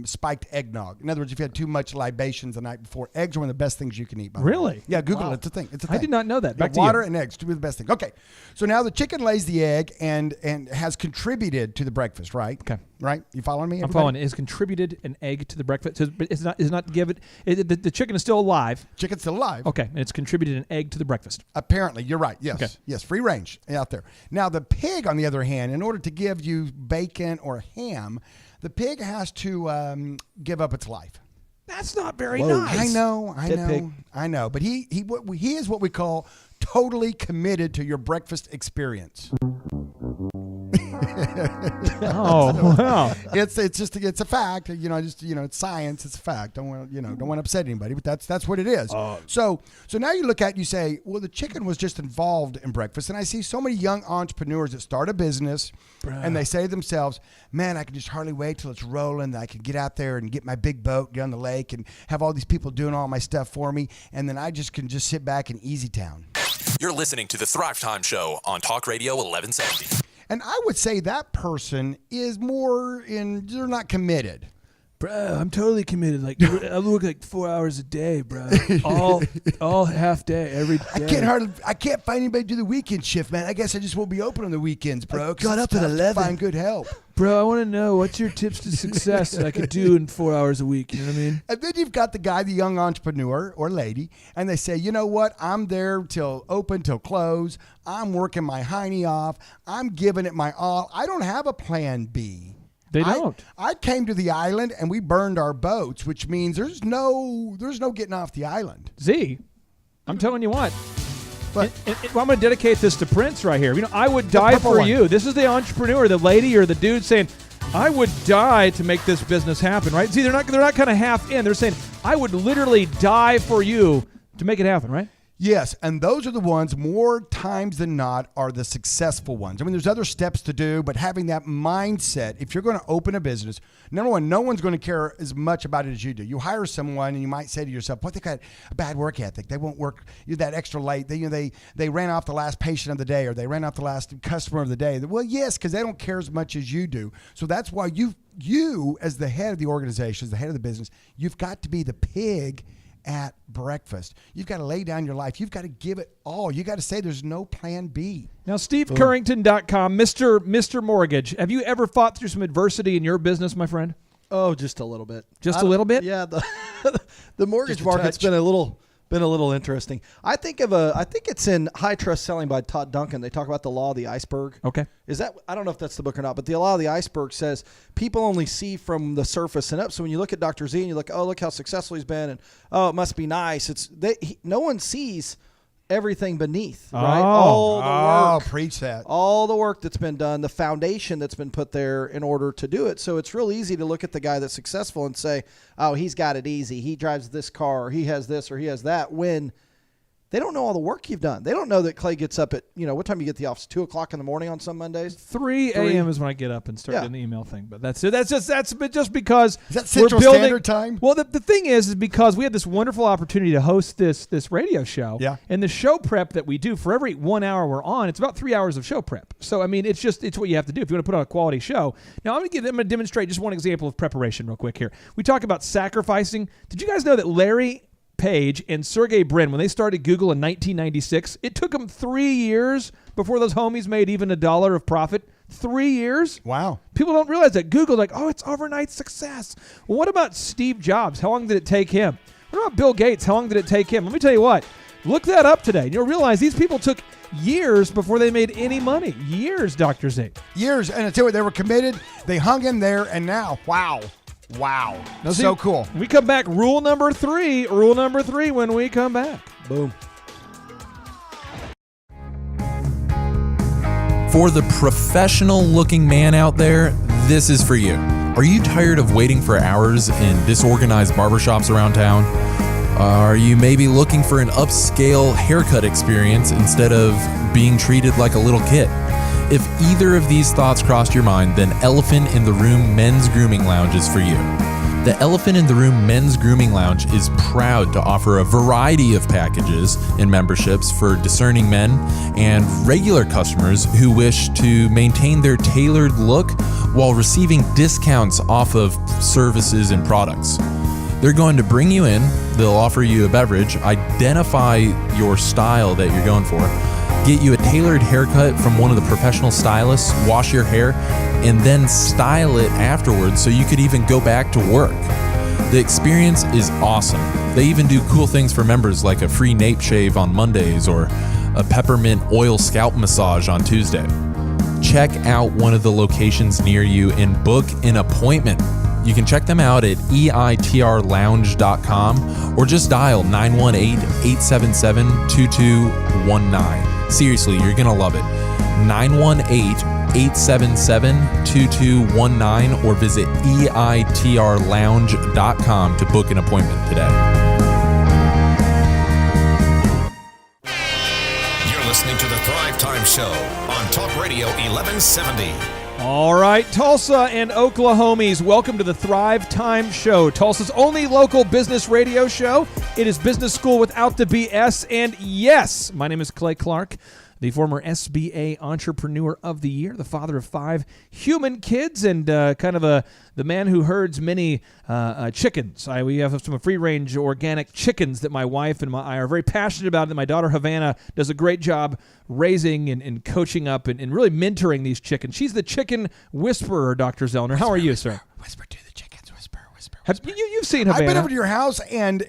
spiked eggnog. In other words, if you had too much libations the night before, eggs are one of the best things you can eat. By the way. Really? Yeah, Google it. It's a thing. It's a thing. I did not know that. Yeah, Back to water you. and eggs, two of the best things. Okay. So now the chicken lays the egg and has contributed to the breakfast, right? Okay. Right? You following me? I'm everybody? following. It has contributed an egg to the breakfast. But it's not give it. The chicken is still alive. Chicken's still alive. Okay, and it's contributed an egg to the breakfast. Apparently, you're right. Yes. Okay. Yes, free range out there. Now, the pig, on the other hand, in order to give you bacon or ham, the pig has to give up its life. That's not very nice. I know. But he is what we call totally committed to your breakfast experience. Oh, wow. It's a fact. It's science. It's a fact. Don't want to upset anybody, but that's what it is. So now you look at it, you say, well, the chicken was just involved in breakfast, and I see so many young entrepreneurs that start a business, and they say to themselves, man, I can just hardly wait till it's rolling. I can get out there and get my big boat, get on the lake, and have all these people doing all my stuff for me, and then I can just sit back in Easy Town. You're listening to the Thrivetime Show on Talk Radio 1170. And I would say that person is they're not committed. Bro, I'm totally committed. Like I work like 4 hours a day, bro. All half day, every day. I can't find anybody to do the weekend shift, man. I guess I just won't be open on the weekends, bro. I got up at 11. Find good help. Bro, I want to know what's your tips to success that I could do in 4 hours a week. You know what I mean? And then you've got the young entrepreneur or lady, and they say, you know what? I'm there till close. I'm working my hiney off. I'm giving it my all. I don't have a plan B. They don't. I came to the island and we burned our boats, which means there's no getting off the island. Z, I'm telling you what. But I'm going to dedicate this to Prince right here. I would die for you. This is the entrepreneur, the lady or the dude saying, I would die to make this business happen, right? See, they're not kind of half in. They're saying, I would literally die for you to make it happen, right? yes, and those are the ones more times than not are the successful ones. I mean, there's other steps to do, but having that mindset, if you're going to open a business, number one, no one's going to care as much about it as you do. You hire someone and you might say to yourself, what, they got a bad work ethic. They won't work that extra late. They ran off the last patient of the day, or they ran off the last customer of the day. Well, yes, because they don't care as much as you do. So that's why you as the head of the organization, as the head of the business, you've got to be the pig at breakfast. You've got to lay down your life. You've got to give it all. You got to say there's no plan B. Now, SteveCurrington.com, Mr. Mortgage. Have you ever fought through some adversity in your business, my friend? Oh, just a little bit. Just a little bit? Yeah, the mortgage market's been a little interesting. I think it's in High Trust Selling by Todd Duncan. They talk about the law of the iceberg. Okay. I don't know if that's the book or not, but the law of the iceberg says people only see from the surface and up. So when you look at Dr. Z and you look, oh, look how successful he's been, and oh, it must be nice. No one sees everything beneath, right? All the work. Preach that. All the work that's been done, the foundation that's been put there in order to do it. So it's real easy to look at the guy that's successful and say, oh, he's got it easy. He drives this car, or he has this, or he has that, when they don't know all the work you've done. They don't know that Clay gets up at, what time you get to the office? 2 o'clock in the morning on some Mondays? 3 a.m. is when I get up and start doing the email thing. But that's it. That's just because is that Central Standard Time? Well, the thing is because we have this wonderful opportunity to host this radio show. Yeah. And the show prep that we do, for every 1 hour we're on, it's about 3 hours of show prep. So, I mean, it's what you have to do if you want to put on a quality show. Now, I'm going to demonstrate just one example of preparation real quick here. We talk about sacrificing. Did you guys know that Larry Page and Sergey Brin, when they started Google in 1996, it took them 3 years before those homies made even $1 of profit. 3 years? Wow. People don't realize that. Google, it's overnight success. Well, what about Steve Jobs? How long did it take him? What about Bill Gates? How long did it take him? Let me tell you what. Look that up today. You'll realize these people took years before they made any money. Years, Dr. Z. Years. And I tell you what, they were committed. They hung in there, and now, wow. Now, so cool. We come back. Rule number three when we come back. Boom. For the professional-looking man out there, this is for you. Are you tired of waiting for hours in disorganized barbershops around town? Are you maybe looking for an upscale haircut experience instead of being treated like a little kid? If either of these thoughts crossed your mind, then Elephant in the Room Men's Grooming Lounge is for you. The Elephant in the Room Men's Grooming Lounge is proud to offer a variety of packages and memberships for discerning men and regular customers who wish to maintain their tailored look while receiving discounts off of services and products. They're going to bring you in, they'll offer you a beverage, identify your style that you're going for, get you a tailored haircut from one of the professional stylists, wash your hair, and then style it afterwards so you could even go back to work. The experience is awesome. They even do cool things for members like a free nape shave on Mondays or a peppermint oil scalp massage on Tuesday. Check out one of the locations near you and book an appointment. You can check them out at eitrlounge.com or just dial 918-877-2219. Seriously, you're going to love it. 918-877-2219 or visit eitrlounge.com to book an appointment today. You're listening to the Thrivetime Show on Talk Radio 1170. All right, Tulsa and Oklahomies, welcome to the Thrive Time Show, Tulsa's only local business radio show. It is business school without the BS, and yes, my name is Clay Clark, the former SBA Entrepreneur of the Year, the father of 5 human kids, and kind of the man who herds many chickens. We have some free-range organic chickens that my wife and I are very passionate about, and my daughter Havana does a great job raising and coaching up and really mentoring these chickens. She's the chicken whisperer, Dr. Zellner. How are you, sir? Whisper to the chickens, whisper. You've seen Havana. I've been over to your house, and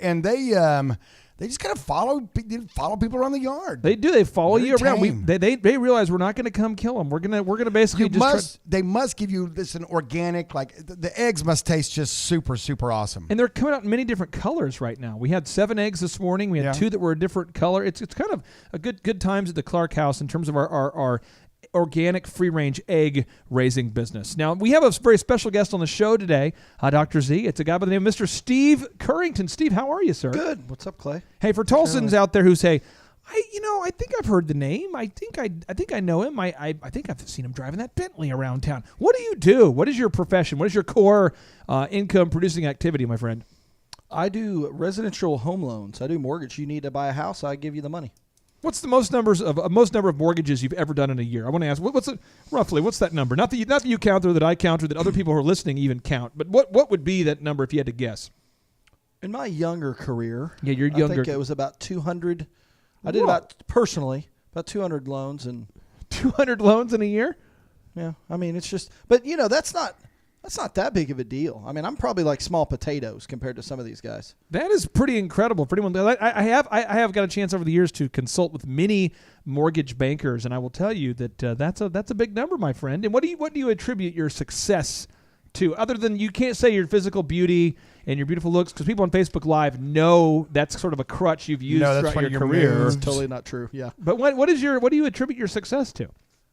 they just kind of follow people around the yard. They do. They follow Very you around. tame. They realize we're not going to come kill them. We're gonna basically They must give you this an organic, like the eggs must taste just super, super awesome. And they're coming out in many different colors right now. We had 7 eggs this morning. We had 2 that were a different color. It's kind of a good times at the Clark house in terms of our organic free-range egg raising business. Now, we have a very special guest on the show today, Dr. Z. It's a guy by the name of Mr. Steve Currington. Steve, how are you, sir? Good. What's up, Clay? Hey, for Tulsans out there who say, I think I've heard the name. I think I know him. I think I've seen him driving that Bentley around town. What do you do? What is your profession? What is your core income producing activity, my friend? I do residential home loans. I do mortgage. You need to buy a house, I give you the money. What's the most number of mortgages you've ever done in a year? I want to ask, what's that number? Not that you count or that I count or that other people who are listening even count, but what would be that number if you had to guess? In my younger career, you're younger. I think it was about 200. I did about 200 loans and 200 loans in a year. Yeah, I mean it's just, but that's not that big of a deal. I mean, I'm probably like small potatoes compared to some of these guys. That is pretty incredible for anyone. I have got a chance over the years to consult with many mortgage bankers, and I will tell you that that's a big number, my friend. And what do you attribute your success to, other than you can't say your physical beauty and your beautiful looks, because people on Facebook Live know that's sort of a crutch you've used throughout your career. It's totally not true. Yeah. But what do you attribute your success to?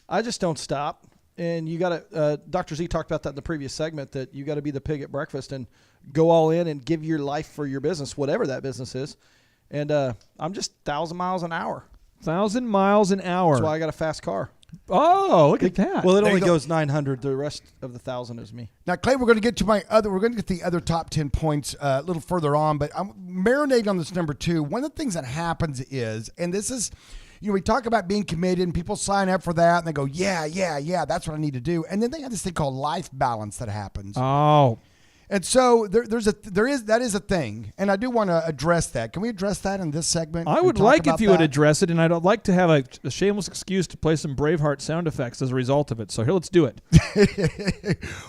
I just don't stop. And you got to, Dr. Z talked about that in the previous segment, that you got to be the pig at breakfast and go all in and give your life for your business, whatever that business is. And I'm just 1,000 miles an hour. 1,000 miles an hour. That's why I got a fast car. Oh, look at that. Well, it only goes 900. The rest of the 1,000 is me. Now, Clay, we're going to get to the other top 10 points a little further on, but I'm marinating on this number 2. One of the things that happens is, and this is, we talk about being committed and people sign up for that and they go, yeah, that's what I need to do. And then they have this thing called life balance that happens. Oh. And so that is a thing, and I do want to address that. Can we address that in this segment? I would like if you would address it, and I'd like to have a shameless excuse to play some Braveheart sound effects as a result of it. So here, let's do it.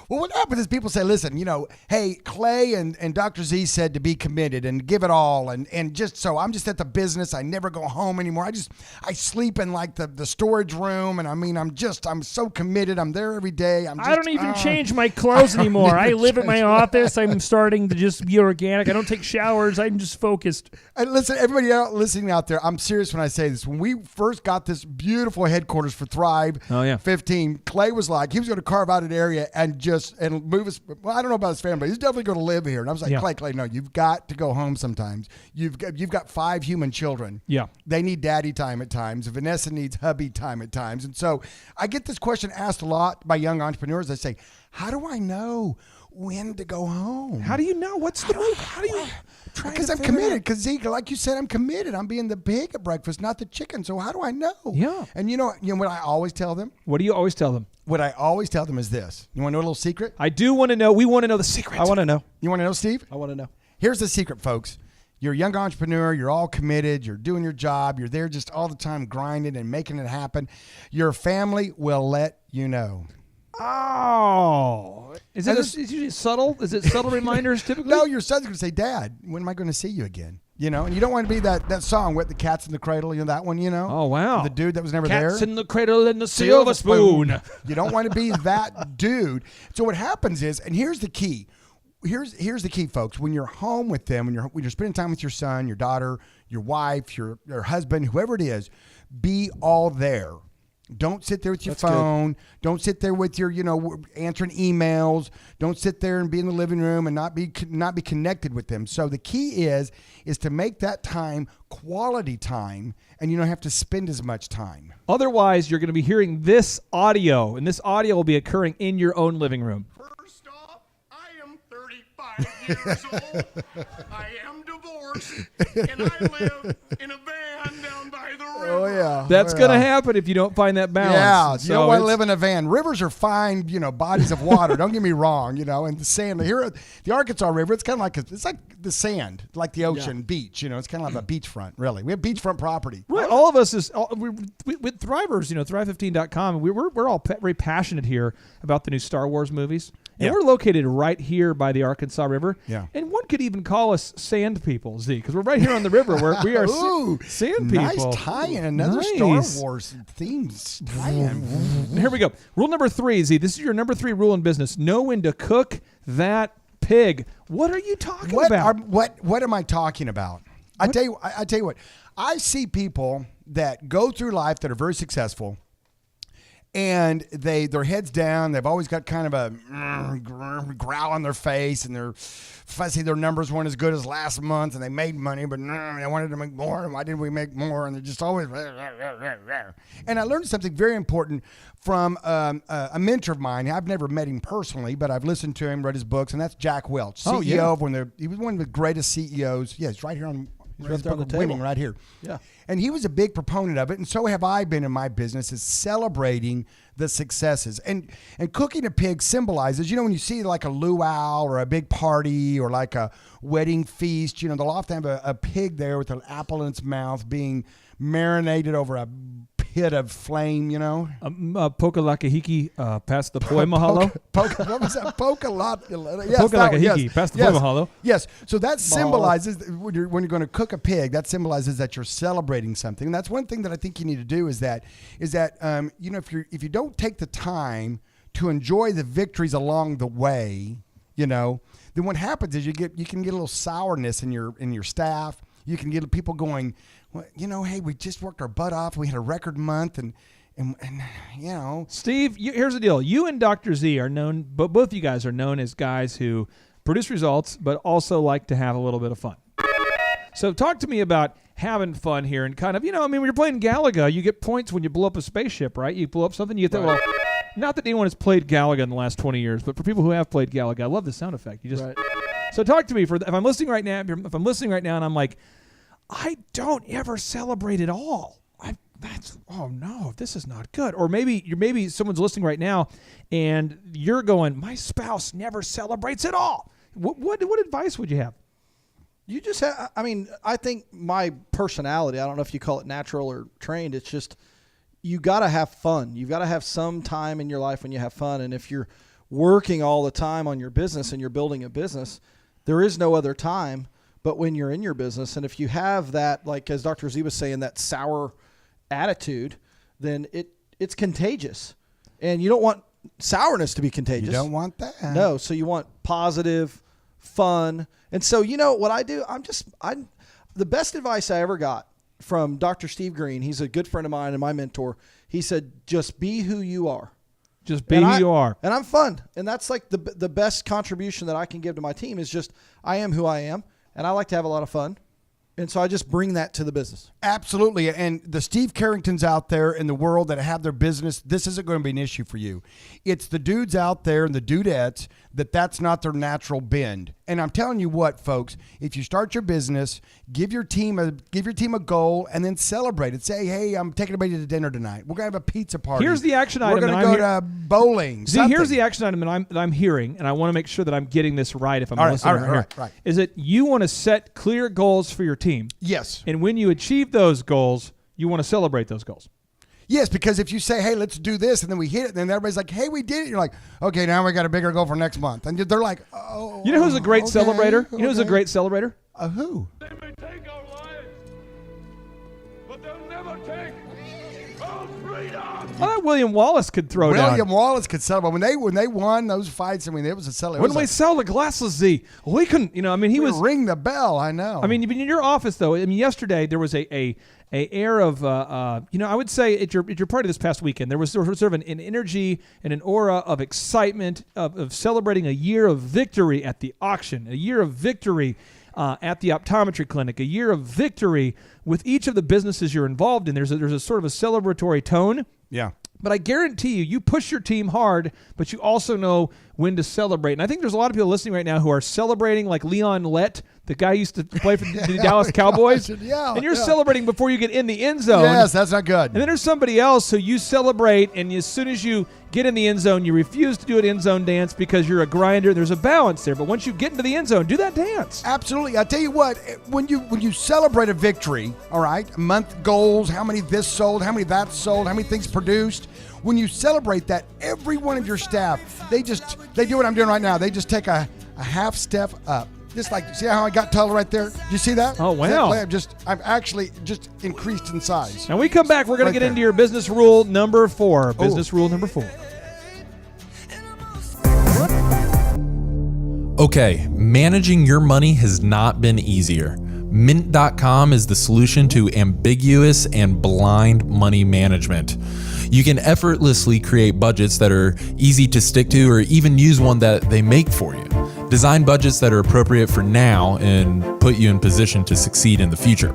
Well, what happens is people say, listen, hey, Clay and Dr. Z said to be committed and give it all, and just so I'm just at the business. I never go home anymore. I sleep in like the storage room, and I mean I'm so committed. I'm there every day. I don't even change my clothes anymore. I live at my office about this. I'm starting to just be organic. I don't take showers. I'm just focused. And listen, everybody listening out there, I'm serious when I say this. When we first got this beautiful headquarters for Thrive 15, Clay was like, he was going to carve out an area and move us. Well, I don't know about his family, but he's definitely going to live here. And I was like, Clay, no, you've got to go home sometimes. You've got 5 human children. Yeah. They need daddy time at times. Vanessa needs hubby time at times. And so I get this question asked a lot by young entrepreneurs. They say, how do I know when to go home? How do you know? What's the move? How do you Because I'm committed. Because Zeke, like you said, I'm committed. I'm being the pig at breakfast, not the chicken. So how do I know? Yeah. And you know what I always tell them? What do you always tell them? What I always tell them is this. You want to know a little secret? I do want to know. We want to know the secret. I want to know. You want to know, Steve? I want to know. Here's the secret, folks. You're a young entrepreneur. You're all committed. You're doing your job. You're there just all the time grinding and making it happen. Your family will let you know. Oh. Is it usually subtle? Is it subtle reminders typically? No, your son's going to say, Dad, when am I going to see you again? You know, and you don't want to be that song with the cats in the cradle, that one, Oh, wow. The dude that was never there. Cats in the cradle and the silver spoon. You don't want to be that dude. So what happens is, and here's the key. Here's the key, folks. When you're home with them, when you're spending time with your son, your daughter, your wife, your husband, whoever it is, be all there. Don't sit there with your phone. Good. Don't sit there with your, answering emails. Don't sit there and be in the living room and not be connected with them. So the key is to make that time quality time, and you don't have to spend as much time. Otherwise, you're going to be hearing this audio, and this audio will be occurring in your own living room. First off, I am 35 years old. I am divorced, and I live in a van down by the river. Oh, yeah. That's going to happen if you don't find that balance. Yeah, you don't want to live in a van. Rivers are fine, bodies of water. Don't get me wrong, and the sand. Here, the Arkansas River, it's kind of like it's like the sand, like the ocean, beach. It's kind of like a beachfront, really. We have beachfront property. Right. All of us with Thrivers, Thrive15.com. We're all very passionate here about the new Star Wars movies. And we're located right here by the Arkansas River. Yeah. And one could even call us sand people, Z, because we're right here on the river where we are sand people. Nice tie-in. Another Star Wars themes tie-in. Here we go. Rule number 3, Z. This is your number 3 rule in business. Know when to cook that pig. What are you talking about? What am I talking about? I tell you what. I see people that go through life that are very successful, and their heads down. They've always got kind of a growl on their face, and they're fussy. Their numbers weren't as good as last month, and they made money, but they wanted to make more. And why didn't we make more? And they're just always. And I learned something very important from a mentor of mine. I've never met him personally, but I've listened to him, read his books, and that's Jack Welch, CEO of he was one of the greatest CEOs. Yeah, it's right here on. Right there on the table. Winning right here. Yeah. And he was a big proponent of it, and so have I been in my business, is celebrating the successes. And cooking a pig symbolizes, when you see like a luau or a big party or like a wedding feast, they'll often have a pig there with an apple in its mouth being marinated over a pit of flame, Pokalakahiki past the poi mahalo. What was that? Pokalakahiki past the poi mahalo. Yes. So that symbolizes, when you're going to cook a pig, that symbolizes that you're celebrating something. And that's one thing that I think you need to do is that if you don't take the time to enjoy the victories along the way, then what happens is you can get a little sourness in your staff. You can get people going, well, hey, we just worked our butt off. We had a record month, and Steve, here's the deal. You and Dr.Z are known, but both of you guys are known as guys who produce results, but also like to have a little bit of fun. So talk to me about having fun here and kind of, when you're playing Galaga, you get points when you blow up a spaceship, right? You blow up something, you get that. Well, not that anyone has played Galaga in the last 20 years, but for people who have played Galaga, I love the sound effect. So talk to me if I'm listening right now. If I'm listening right now and I'm like, I don't ever celebrate at all. Oh no, this is not good. Or maybe someone's listening right now, and you're going, my spouse never celebrates at all. What advice would you have? You just have. I think my personality. I don't know if you call it natural or trained. It's just you got to have fun. You've got to have some time in your life when you have fun. And if you're working all the time on your business and you're building a business, there is no other time but when you're in your business. And if you have that, like as Dr. Z was saying, that sour attitude, then it's contagious. And you don't want sourness to be contagious. You don't want that. No, so you want positive, fun. And so, you know what I do? The best advice I ever got from Dr. Steve Green, he's a good friend of mine and my mentor. He said, just be who you are. Just be who you are. And I'm fun. And that's like the best contribution that I can give to my team is just I am who I am, and I like to have a lot of fun. And so I just bring that to the business. Absolutely. And the Steve Carringtons out there in the world that have their business, this isn't going to be an issue for you. It's the dudes out there and the dudettes that's not their natural bend. And I'm telling you what, folks, if you start your business, give your team a goal and then celebrate it. Say, hey, I'm taking everybody to dinner tonight. We're going to have a pizza party. Here's the action item. We're going to go to bowling. See, here's the action item that I'm hearing, and I want to make sure that I'm getting this right if I'm listening right. Is that you want to set clear goals for your team. Yes. And when you achieve those goals, you want to celebrate those goals. Yes, because if you say, hey, let's do this, and then we hit it, and then everybody's like, hey, we did it. You're like, okay, now we got a bigger goal for next month. And they're like, oh. You know who's a great celebrator? You know who's a great celebrator? Who? They may take our lives, but they'll never take our freedom. I thought William Wallace could throw down. William Wallace could celebrate. When they won those fights, I mean, it was a celebration. When we sell the glasses, Z, we couldn't, he was. Ring the bell, I know. I mean, in your office, though, yesterday there was a air of, I would say at your party this past weekend, there was sort of an energy and an aura of excitement of celebrating a year of victory at the auction, a year of victory at the optometry clinic, a year of victory with each of the businesses you're involved in. There's a sort of a celebratory tone. Yeah. But I guarantee you push your team hard, but you also know when to celebrate. And I think there's a lot of people listening right now who are celebrating like Leon Lett, the guy who used to play for the Dallas Cowboys. Yeah, and you're celebrating before you get in the end zone. Yes, that's not good. And then there's somebody else who you celebrate, and as soon as you get in the end zone, you refuse to do an end zone dance because you're a grinder. There's a balance there. But once you get into the end zone, do that dance. Absolutely. I tell you what, when you celebrate a victory, all right, month goals, how many this sold, how many that sold, how many things produced, when you celebrate that, every one of your staff, they do what I'm doing right now. They just take a half step up. Just like, see how I got taller right there? Do you see that? Oh, wow. I've actually just increased in size. Now we come back, we're going to get into your business rule number 4. Business rule number 4. Okay, managing your money has not been easier. Mint.com is the solution to ambiguous and blind money management. You can effortlessly create budgets that are easy to stick to, or even use one that they make for you. Design budgets that are appropriate for now and put you in position to succeed in the future.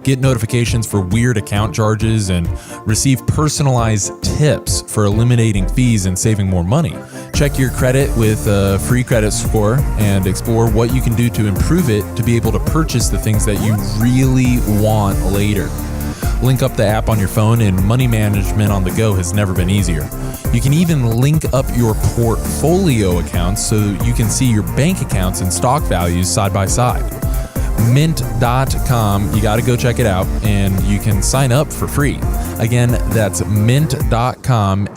Get notifications for weird account charges and receive personalized tips for eliminating fees and saving more money. Check your credit with a free credit score and explore what you can do to improve it to be able to purchase the things that you really want later. Link up the app on your phone, and money management on the go has never been easier. You can even link up your portfolio accounts so you can see your bank accounts and stock values side by side. Mint.com, you got to go check it out, and you can sign up for free. Again, that's mint.com,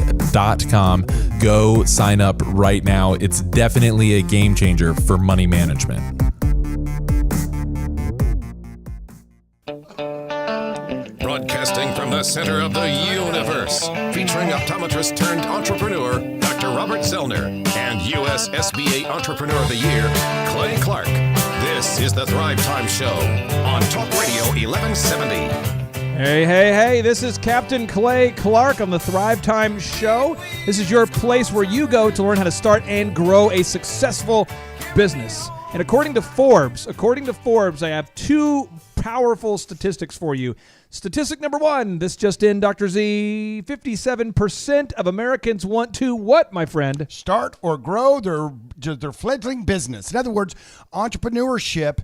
mint.com. Go sign up right now. It's definitely a game changer for money management. Broadcasting from the center of the universe, featuring optometrist turned entrepreneur, Dr. Robert Zellner, and U.S. SBA Entrepreneur of the Year, Clay Clark. This is the Thrivetime Show on Talk Radio 1170. Hey, this is Captain Clay Clark on the Thrivetime Show. This is your place where you go to learn how to start and grow a successful business. And according to Forbes, I have 2 powerful statistics for you. Statistic number 1, this just in, Dr. Z, 57% of Americans want to what, my friend? Start or grow their fledgling business. In other words, entrepreneurship.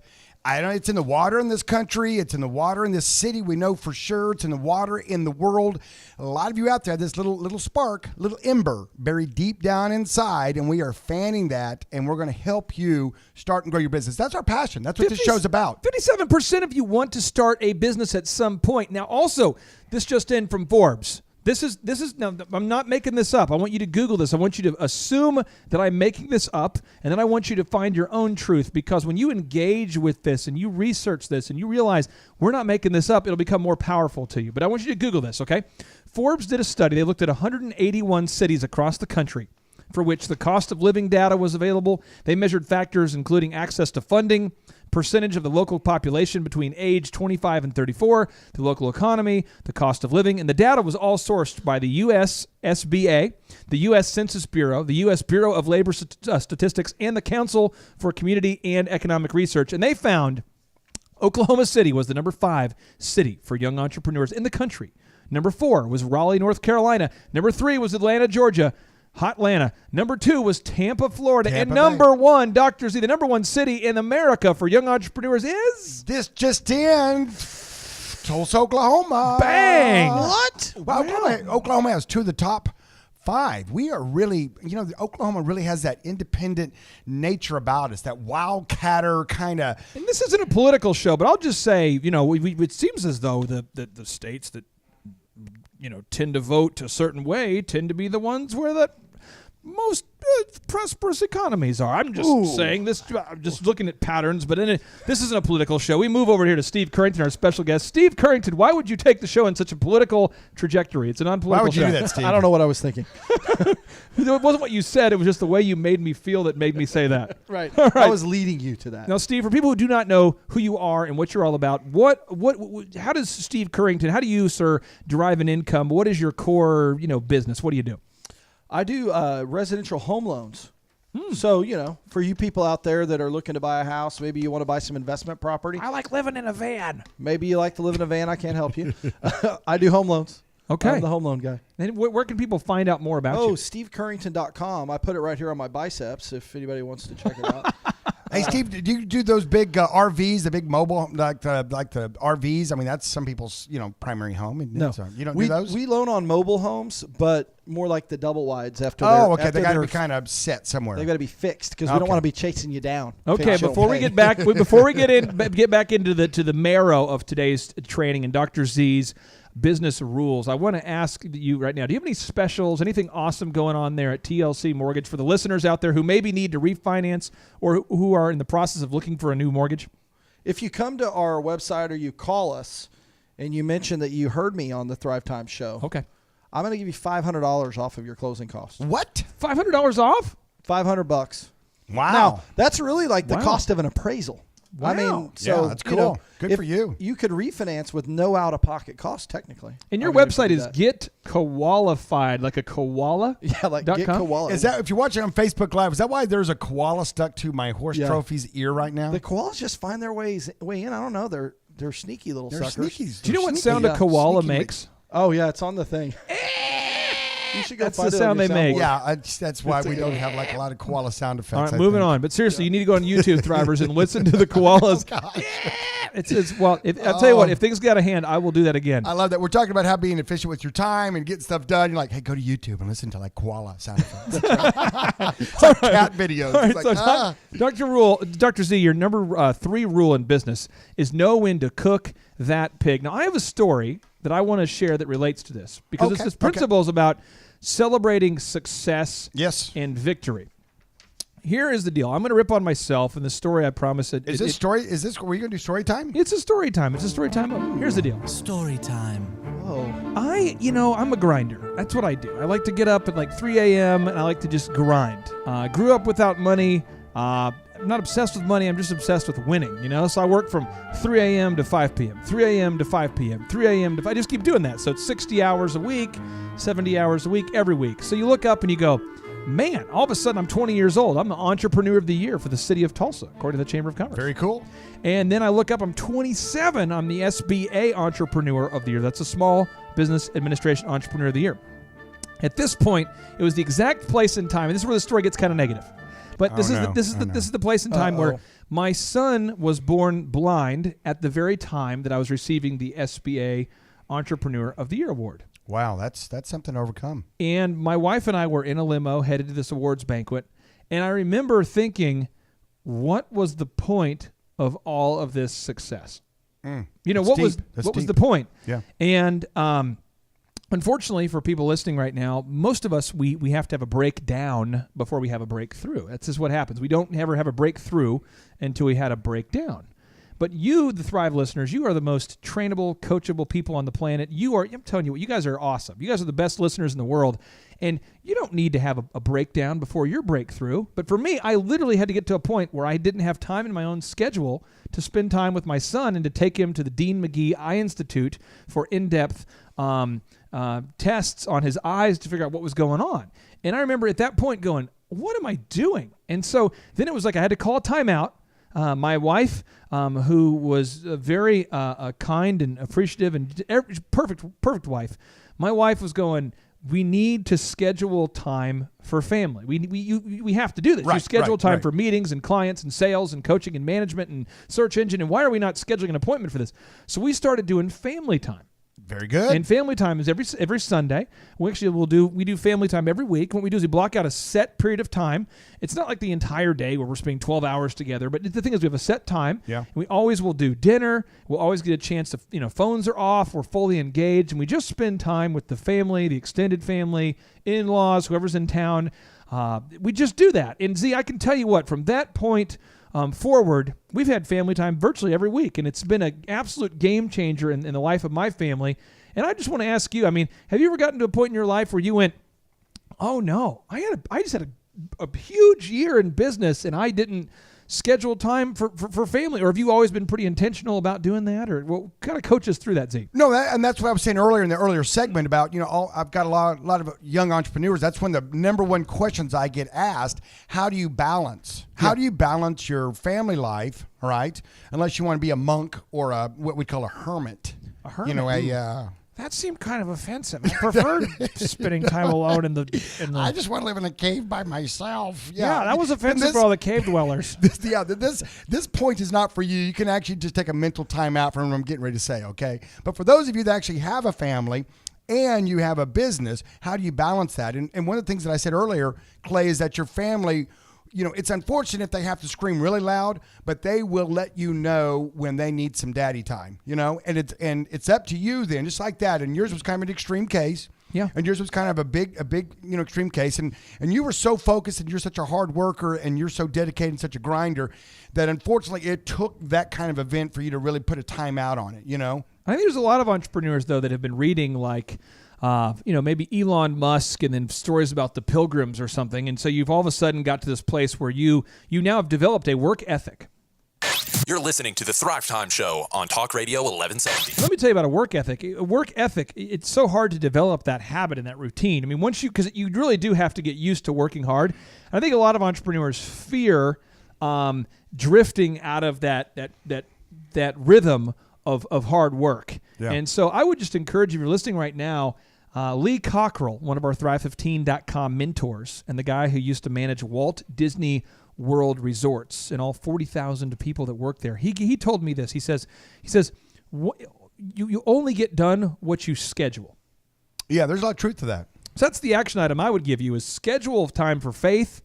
I know it's in the water in this country. It's in the water in this city. We know for sure it's in the water in the world. A lot of you out there have this little spark, little ember buried deep down inside, and we are fanning that, and we're going to help you start and grow your business. That's our passion. That's what this show's about. 57% of you want to start a business at some point. Now, also, this just in from Forbes. This is now, I'm not making this up. I want you to Google this. I want you to assume that I'm making this up, and then I want you to find your own truth, because when you engage with this and you research this and you realize we're not making this up, it'll become more powerful to you. But I want you to Google this, okay? Forbes did a study. They looked at 181 cities across the country for which the cost of living data was available. They measured factors including access to funding, percentage of the local population between age 25 and 34, the local economy, the cost of living, and the data was all sourced by the U.S. SBA, the U.S. Census Bureau, the U.S. Bureau of Labor Statistics, and the Council for Community and Economic Research. And they found Oklahoma City was the number 5 city for young entrepreneurs in the country. Number 4 was Raleigh, North Carolina. Number 3 was Atlanta, Georgia. Hot Atlanta. Number 2 was Tampa, Florida. And number 1, Dr. Z, the number 1 city in America for young entrepreneurs is? This just in. Tulsa, Oklahoma. Bang! What? Well, Oklahoma has 2 of the top 5. We are really, Oklahoma really has that independent nature about us, that wildcatter kind of. And this isn't a political show, but I'll just say, it seems as though the states that, tend to vote a certain way tend to be the ones where the most prosperous economies are. I'm just saying this, I'm just looking at patterns, but this isn't a political show. We move over here to Steve Currington, our special guest. Steve Currington, why would you take the show in such a political trajectory? It's a non-political show. Why would you do that, Steve? I don't know what I was thinking. It wasn't what you said. It was just the way you made me feel that made me say that. Right. All right. I was leading you to that. Now, Steve, for people who do not know who you are and what you're all about, how does Steve Currington, how do you, sir, derive an income? What is your core, business? What do you do? I do residential home loans. So, for you people out there that are looking to buy a house, maybe you want to buy some investment property. I like living in a van. Maybe you like to live in a van. I can't help you. I do home loans. Okay. I'm the home loan guy. And where can people find out more about you? SteveCurrington.com. I put it right here on my biceps if anybody wants to check it out. Hey, Steve, do you do those big RVs, the big mobile, like the RVs? I mean, that's some people's, primary home. Isn't it? No. So you don't do those? We loan on mobile homes, but more like the double wides after okay. They got to be kind of set somewhere. They've got to be fixed because we don't want to be chasing you down. Okay, before we get back into the marrow of today's training and Dr. Z's business rules, I want to ask you right now, do you have any specials, anything awesome going on there at TLC Mortgage for the listeners out there who maybe need to refinance or who are in the process of looking for a new mortgage? If you come to our website or you call us and you mention that you heard me on the Thrivetime show, okay, I'm going to give you $500 off of your closing costs. What? $500 off? $500. Wow. Now, that's really like the cost of an appraisal. Wow. I mean, so yeah, that's cool. Good for you. You could refinance with no out-of-pocket cost, technically. And your website is Get Koalified, like a koala? Yeah, like Get Koala. Is that, if you're watching on Facebook Live, is that why there's a koala stuck to my horse trophy's ear right now? The koalas just find their way in. I don't know. They're sneaky little suckers. Sneakies. Do you know what sound a koala makes? Oh, yeah, it's on the thing. You should go That's find the it sound on they your make. soundboard. Yeah, that's why we don't have like a lot of koala sound effects. All right, moving on. But seriously, you need to go on YouTube, Thrivers, and listen to the koalas. I'll tell you what, if things get out of hand, I will do that again. I love that. We're talking about how being efficient with your time and getting stuff done. You're like, hey, go to YouTube and listen to like koala sound effects. It's like cat videos. All right, It's like, so Dr. Z, your number 3 rule in business is know when to cook that pig. Now, I have a story that I want to share that relates to this because this principle is about celebrating success and victory. Here is the deal. I'm going to rip on myself, and the story I promise it. Were you going to do story time? It's a story time. Here's the deal. Story time. Oh. I'm a grinder. That's what I do. I like to get up at like 3 a.m. and I like to just grind. I grew up without money. I'm not obsessed with money. I'm just obsessed with winning, So I work from 3 a.m. to 5 p.m., 3 a.m. to 5 p.m., 3 a.m. to I just keep doing that. So it's 60 hours a week, 70 hours a week, every week. So you look up and you go, man, all of a sudden I'm 20 years old. I'm the Entrepreneur of the Year for the city of Tulsa, according to the Chamber of Commerce. Very cool. And then I look up, I'm 27. I'm the SBA Entrepreneur of the Year. That's a Small Business Administration Entrepreneur of the Year. At this point, it was the exact place and time, and this is where the story gets kind of negative. But this is the place and time where my son was born blind at the very time that I was receiving the SBA Entrepreneur of the Year award. Wow, that's something to overcome. And my wife and I were in a limo headed to this awards banquet, and I remember thinking, what was the point of all of this success? What was the point? Yeah. And unfortunately, for people listening right now, most of us, we have to have a breakdown before we have a breakthrough. That's just what happens. We don't ever have a breakthrough until we had a breakdown. But you, the Thrive listeners, you are the most trainable, coachable people on the planet. I'm telling you what, you guys are awesome. You guys are the best listeners in the world. And you don't need to have a breakdown before your breakthrough. But for me, I literally had to get to a point where I didn't have time in my own schedule to spend time with my son and to take him to the Dean McGee Eye Institute for in-depth tests on his eyes to figure out what was going on. And I remember at that point going, what am I doing? And so then it was like I had to call a timeout. My wife, who was very kind and appreciative and perfect wife, my wife was going, we need to schedule time for family. We have to do this. You schedule time for meetings and clients and sales and coaching and management and search engine. And why are we not scheduling an appointment for this? So we started doing family time. Very good. And family time is every Sunday. We do family time every week. What we do is we block out a set period of time. It's not like the entire day where we're spending 12 hours together, but the thing is we have a set time. Yeah. And we always will do dinner. We'll always get a chance to, phones are off. We're fully engaged, and we just spend time with the family, the extended family, in-laws, whoever's in town. We just do that. And Z, I can tell you what, from that point forward, we've had family time virtually every week, and it's been an absolute game changer in the life of my family. And I just want to ask you, have you ever gotten to a point in your life where you went, oh no, I just had a huge year in business and I didn't schedule time for family? Or have you always been pretty intentional about doing that? Or what kind of coach us through that, Z? No, and that's what I was saying earlier in the earlier segment about, I've got a lot of young entrepreneurs. That's one of the number one questions I get asked. How do you balance? How do you balance your family life, right? Unless you want to be a monk or what we call a hermit. A hermit? That seemed kind of offensive. I prefer spending time alone in the. I just want to live in a cave by myself. Yeah, that was offensive for all the cave dwellers. This point is not for you. You can actually just take a mental time out from what I'm getting ready to say, okay? But for those of you that actually have a family and you have a business, how do you balance that? And one of the things that I said earlier, Clay, is that your family, it's unfortunate if they have to scream really loud, but they will let you know when they need some daddy time, and it's up to you then, just like that. And yours was kind of an extreme case. Yeah. And yours was kind of a big, extreme case. And you were so focused and you're such a hard worker and you're so dedicated and such a grinder that unfortunately it took that kind of event for you to really put a time out on it, I think there's a lot of entrepreneurs though that have been reading like, maybe Elon Musk and then stories about the Pilgrims or something. And so you've all of a sudden got to this place where you now have developed a work ethic. You're listening to the Thrivetime Show on Talk Radio 1170. Let me tell you about a work ethic. A work ethic, it's so hard to develop that habit and that routine. Because you really do have to get used to working hard. And I think a lot of entrepreneurs fear drifting out of that rhythm of hard work. Yeah. And so I would just encourage you, if you're listening right now, Lee Cockrell, one of our Thrive15.com mentors, and the guy who used to manage Walt Disney World resorts and all 40,000 people that work there. He told me this. He says, you only get done what you schedule. Yeah, there's a lot of truth to that. So that's the action item I would give you is schedule time for faith,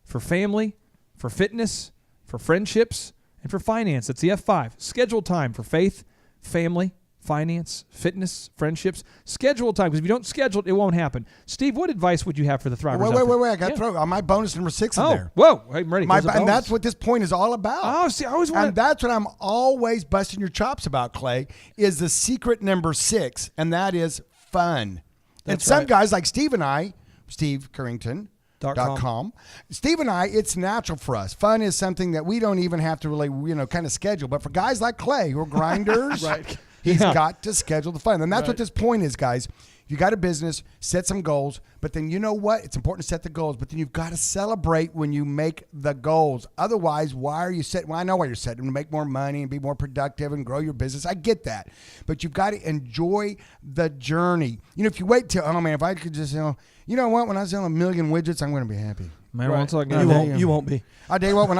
for family, for fitness, for friendships, and for finance. That's the F5. Schedule time for faith, family, finance, fitness, friendships. Schedule time, because if you don't schedule it, it won't happen. Steve, what advice would you have for the Thrivers? Wait. I got to throw my bonus number 6 in there. Whoa. I'm ready. And that's what this point is all about. Oh, see, I always want. And that's what I'm always busting your chops about, Clay, is the secret number 6, and that is fun. That's some right. guys like Steve and I, Steve Carrington.com. Steve and I, it's natural for us. Fun is something that we don't even have to really, kind of schedule. But for guys like Clay, who are grinders, right. He's got to schedule the fun. And that's what this point is, guys. You got a business, set some goals, but then you know what? It's important to set the goals, but then you've got to celebrate when you make the goals. Otherwise, why are you setting? Well, I know why you're setting, to make more money and be more productive and grow your business. I get that. But you've got to enjoy the journey. If you wait till, if I could just, you know what? When I sell 1 million widgets, I'm going to be happy. Man, right. You won't be. I tell you what, when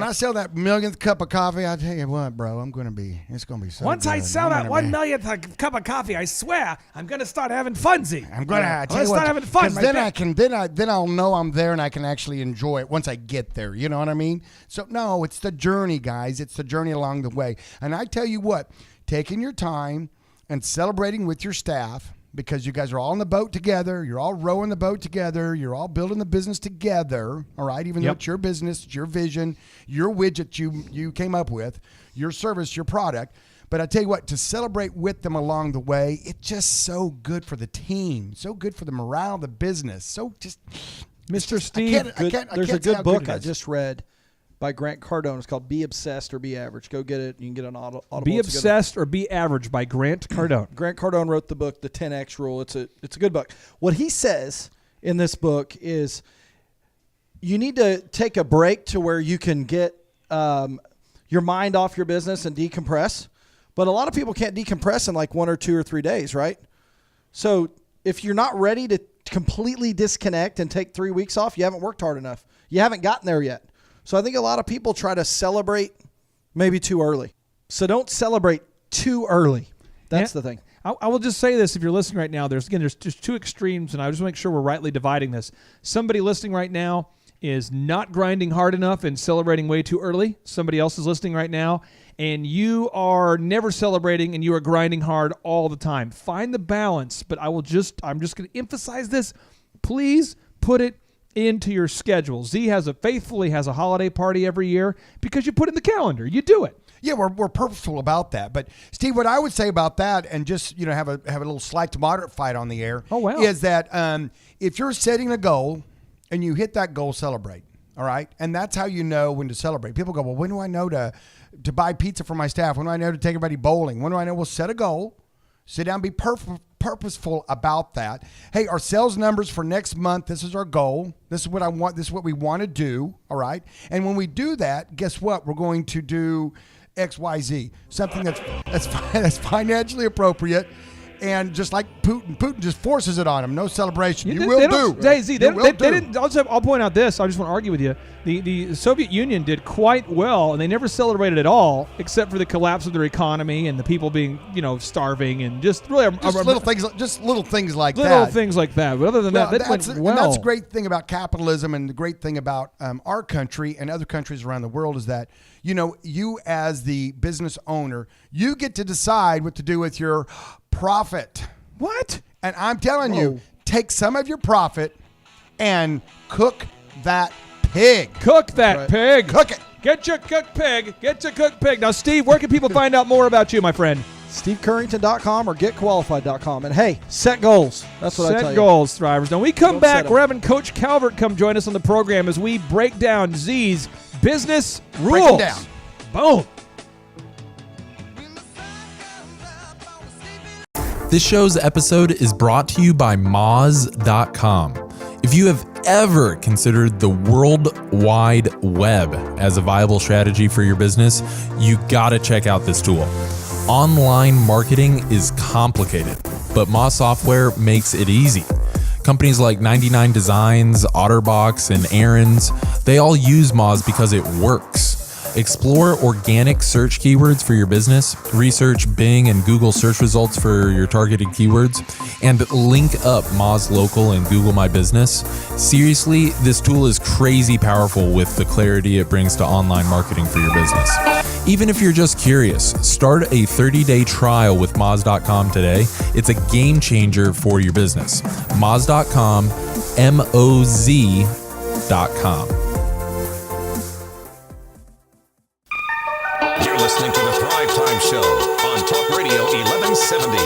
I sell that millionth cup of coffee, I tell you what, bro, it's going to be so Once good. I sell that 1 millionth cup of coffee, I swear I'm going to start having funsy. I'm going to start having fun. Then I'll know I'm there and I can actually enjoy it once I get there. You know what I mean? So no, it's the journey, guys. It's the journey along the way. And I tell you what, taking your time and celebrating with your staff, because you guys are all in the boat together. You're all rowing the boat together. You're all building the business together. All right. Even though it's your business, it's your vision, your widget you came up with. your service, your product. But I tell you what, to celebrate with them along the way, it's just so good for the team, so good for the morale of the business. So just, Mr. Steve, there's a good book I just read by Grant Cardone. It's called Be Obsessed or Be Average. Go get it. You can get it on Audible. Be Obsessed or Be Average by Grant Cardone. Grant Cardone wrote the book, The 10X Rule. It's a good book. What he says in this book is you need to take a break to where you can get your mind off your business and decompress. But a lot of people can't decompress in like 1 or 2 or 3 days, right? So if you're not ready to completely disconnect and take 3 weeks off, you haven't worked hard enough. You haven't gotten there yet. So I think a lot of people try to celebrate maybe too early. So don't celebrate too early. That's the thing. I will just say this. If you're listening right now, there's just two extremes, and I just want to make sure we're rightly dividing this. Somebody listening right now is not grinding hard enough and celebrating way too early. Somebody else is listening right now, and you are never celebrating and you are grinding hard all the time. Find the balance, but I'm just going to emphasize this. Please put it into your schedule. Z faithfully has a holiday party every year because you put it in the calendar. You do it. Yeah, we're purposeful about that. But Steve, what I would say about that, and just have a little slight to moderate fight on the air, is that if you're setting a goal and you hit that goal, celebrate. All right, and that's how you know when to celebrate. People go, well, when do I know to buy pizza for my staff? When do I know to take everybody bowling? When do I know? Well, set a goal, sit down, be purposeful about that. Hey, our sales numbers for next month, this is our goal. This is what I want. This is what we want to do. All right, and when we do that, guess what? We're going to do XYZ, something that's financially appropriate. And just like Putin just forces it on him. No celebration. You will do. I'll point out this. I just want to argue with you. The Soviet Union did quite well, and they never celebrated at all, except for the collapse of their economy and the people being, starving, and just really little things like that. Little things like that. But other than that went well. And that's the great thing about capitalism, and the great thing about our country and other countries around the world is that you as the business owner, you get to decide what to do with your profit. What? And I'm telling you, take some of your profit and cook that pig. Cook that pig. Cook it. Get your cooked pig. Get your cooked pig. Now, Steve, where can people find out more about you, my friend? SteveCurrington.com or GetQualified.com. And hey, set goals. That's what I tell you. Set goals, Thrivers. Now, we come back. We're having Coach Calvert come join us on the program as we break down Z's business rules. Break them down. Boom. This show's episode is brought to you by Moz.com. If you have ever considered the World Wide Web as a viable strategy for your business, you gotta check out this tool. Online marketing is complicated, but Moz software makes it easy. Companies like 99 Designs, Otterbox, and Aaron's, they all use Moz because it works. Explore organic search keywords for your business, research Bing and Google search results for your targeted keywords, and link up Moz Local and Google My Business. Seriously, this tool is crazy powerful with the clarity it brings to online marketing for your business. Even if you're just curious, start a 30-day trial with Moz.com today. It's a game changer for your business. Moz.com, MOZ.com. Listening to the Thrivetime Show on Talk Radio 1170.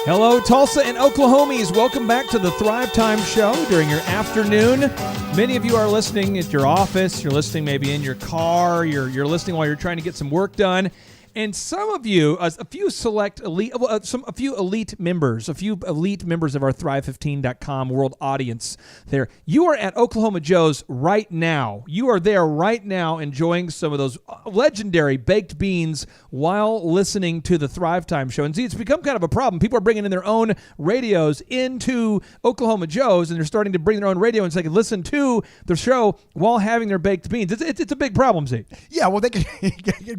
Hello, Tulsa and Oklahomies. Welcome back to the Thrivetime Show during your afternoon. Many of you are listening at your office. You're listening maybe in your car. You're listening while you're trying to get some work done. And some of you, a few elite members of our Thrive15.com world audience there, you are at Oklahoma Joe's right now. You are there right now enjoying some of those legendary baked beans while listening to the Thrivetime Show. And see, it's become kind of a problem. People are bringing in their own radios into Oklahoma Joe's, and they're starting to bring their own radio and so they can listen to the show while having their baked beans. It's a big problem, Z. Yeah, well, they can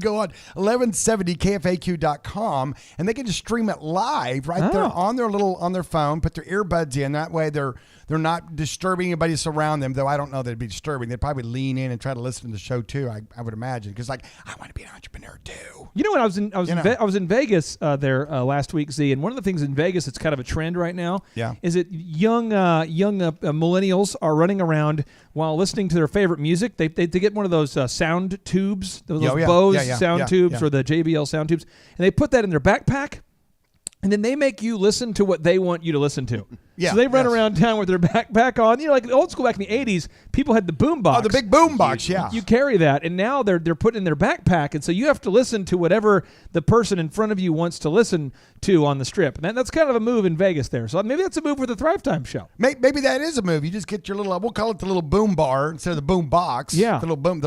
go on 1170 770kfaq.com, and they can just stream it live right there on their phone. Put their earbuds in. That way, they're not disturbing anybody around them. Though I don't know that it'd be disturbing. They'd probably lean in and try to listen to the show too. I would imagine, because I want to be an entrepreneur too. You know, when I was in Vegas last week, Z, and one of the things in Vegas that's kind of a trend right now is that young millennials are running around while listening to their favorite music. They get one of those sound tubes, those Bose sound tubes or the JBL sound tubes, and they put that in their backpack, and then they make you listen to what they want you to listen to. So they run around town with their backpack on. You know, like old school back in the 80s, people had the boom box. Oh, the big boom box, You carry that, and now they're putting in their backpack, and so you have to listen to whatever the person in front of you wants to listen to on the strip. And that's kind of a move in Vegas there. So maybe that's a move for the Thrivetime show. Maybe that is a move. You just get your little, we'll call it the little boom bar instead of the boom box. Yeah. The little boom.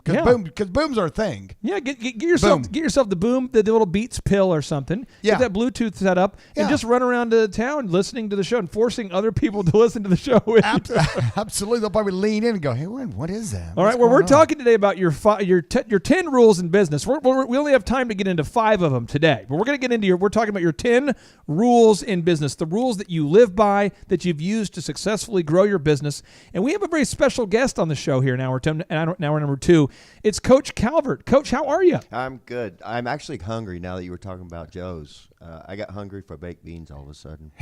Because booms are a thing. Yeah, get yourself the boom, the little Beats pill or something. Yeah. Get that Bluetooth set up and just run around to town listening to the show and forcing other people to listen to the show with you. Absolutely. They'll probably lean in and go, hey, what is that? All right, well, we're talking today about your 10 rules in business. We only have time to get into 5 of them today, but we're going to get into we're talking about your 10 rules in business, the rules that you live by, that you've used to successfully grow your business. And we have a very special guest on the show here in hour number 2. It's Coach Calvert. Coach, how are you? I'm good. I'm actually hungry now that you were talking about Joe's. I got hungry for baked beans all of a sudden.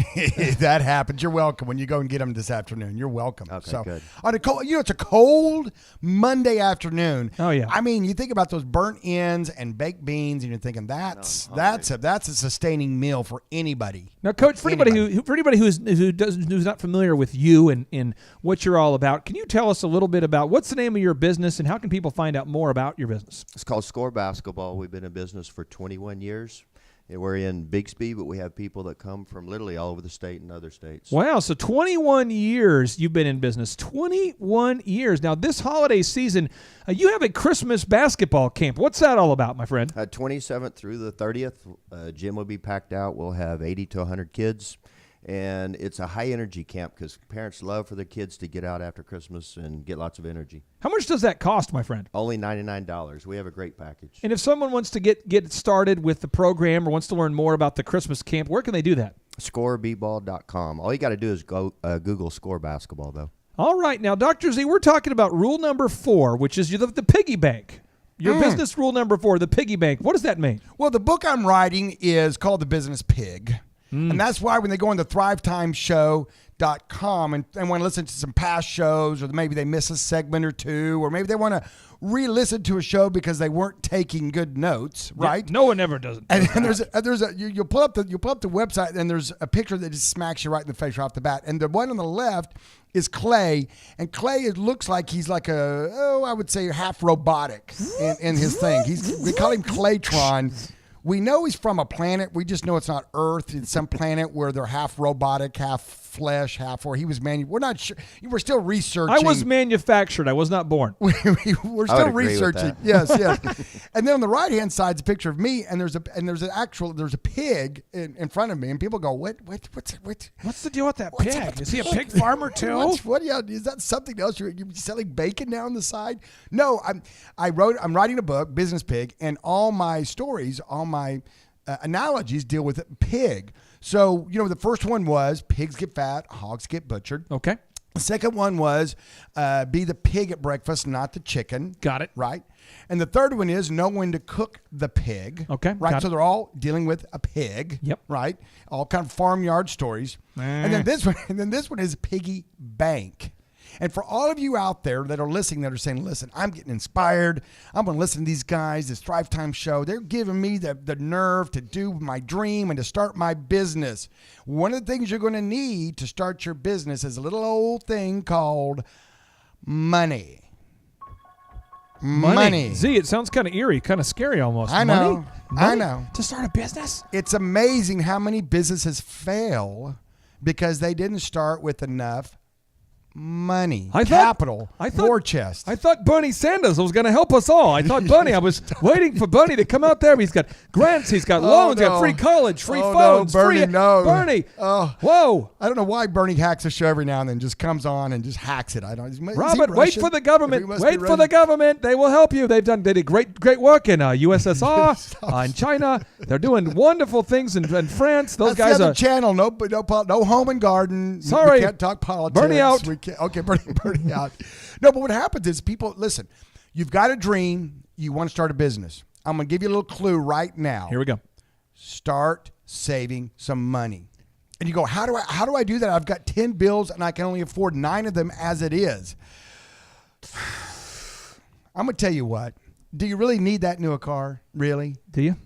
That happens. You're welcome when you go and get them this afternoon. You're welcome. Okay, good. On a cold, it's a cold Monday afternoon. Oh yeah. I mean, you think about those burnt ends and baked beans, and you're thinking that's a sustaining meal for anybody. Now, Coach, for anybody who's not familiar with you and what you're all about, can you tell us a little bit about what's the name of your business and how can people find out more about your business? It's called Score Basketball. We've been in business for 21 years. We're in Bixby, but we have people that come from literally all over the state and other states. Wow, so 21 years you've been in business. 21 years. Now, this holiday season, you have a Christmas basketball camp. What's that all about, my friend? 27th through the 30th, gym will be packed out. We'll have 80 to 100 kids. And it's a high-energy camp because parents love for their kids to get out after Christmas and get lots of energy. How much does that cost, my friend? Only $99. We have a great package. And if someone wants to get started with the program or wants to learn more about the Christmas camp, where can they do that? ScoreBball.com. All you got to do is go Google Score Basketball, though. All right. Now, Dr. Z, we're talking about rule number 4, which is the piggy bank. Your business rule number 4, the piggy bank. What does that mean? Well, the book I'm writing is called The Business Pig. And that's why when they go on the Thrivetimeshow.com and want to listen to some past shows, or maybe they miss a segment or two, or maybe they want to re-listen to a show because they weren't taking good notes, right? No one ever does it. And you'll pull up the website, and there's a picture that just smacks you right in the face right off the bat. And the one on the left is Clay, and Clay, it looks like he's like I would say half robotic in his thing. We call him Claytron. We know he's from a planet. We just know it's not Earth. It's some planet where they're half robotic, half flesh, half. Or he was we're not sure. We're still researching. I was manufactured. I was not born. We're still researching. Yes. And then on the right hand side is a picture of me, and there's a pig in front of me, and people go, what's the deal with that pig? Is he a pig farmer too? Is that something else? You're selling bacon now on the side? No, I'm writing a book, Business Pig, and all my stories, all my analogies deal with pig. So, the first one was pigs get fat, hogs get butchered. Okay. The second one was be the pig at breakfast, not the chicken. Got it. Right. And the third one is know when to cook the pig. Okay. Right. So they're all dealing with a pig. Yep. Right. All kind of farmyard stories. And then this one is piggy bank. And for all of you out there that are listening, that are saying, listen, I'm getting inspired. I'm going to listen to these guys, this Thrivetime show. They're giving me the nerve to do my dream and to start my business. One of the things you're going to need to start your business is a little old thing called money. Money. Z, it sounds kind of eerie, kind of scary almost. I know. Money? I know. To start a business? It's amazing how many businesses fail because they didn't start with enough money. I thought- Capital. I thought- war chest. I thought Bernie Sanders was going to help us all. I thought Bernie, I was waiting for Bernie to come out there. He's got grants, he's got loans, he's got free college, free phones. Bernie, free, no. Bernie. Oh. Whoa. I don't know why Bernie hacks the show every now and then, just comes on and just hacks it. I don't. Is he Robert, wait Russian? for the government. He must Wait be for the Russian. government. They will help you. They did great work in USSR, in China. They're doing wonderful things in France. Those That's guys the other are. channel. No home and garden. Sorry. We can't talk politics. Bernie out. We can't, okay, Bernie out. No, but what happens is people listen. You've got a dream. You want to start a business. I'm going to give you a little clue right now. Here we go. Start saving some money. And you go, how do I do that? I've got 10 bills and I can only afford 9 of them as it is. I'm going to tell you what. Do you really need that new car? Really? Do you?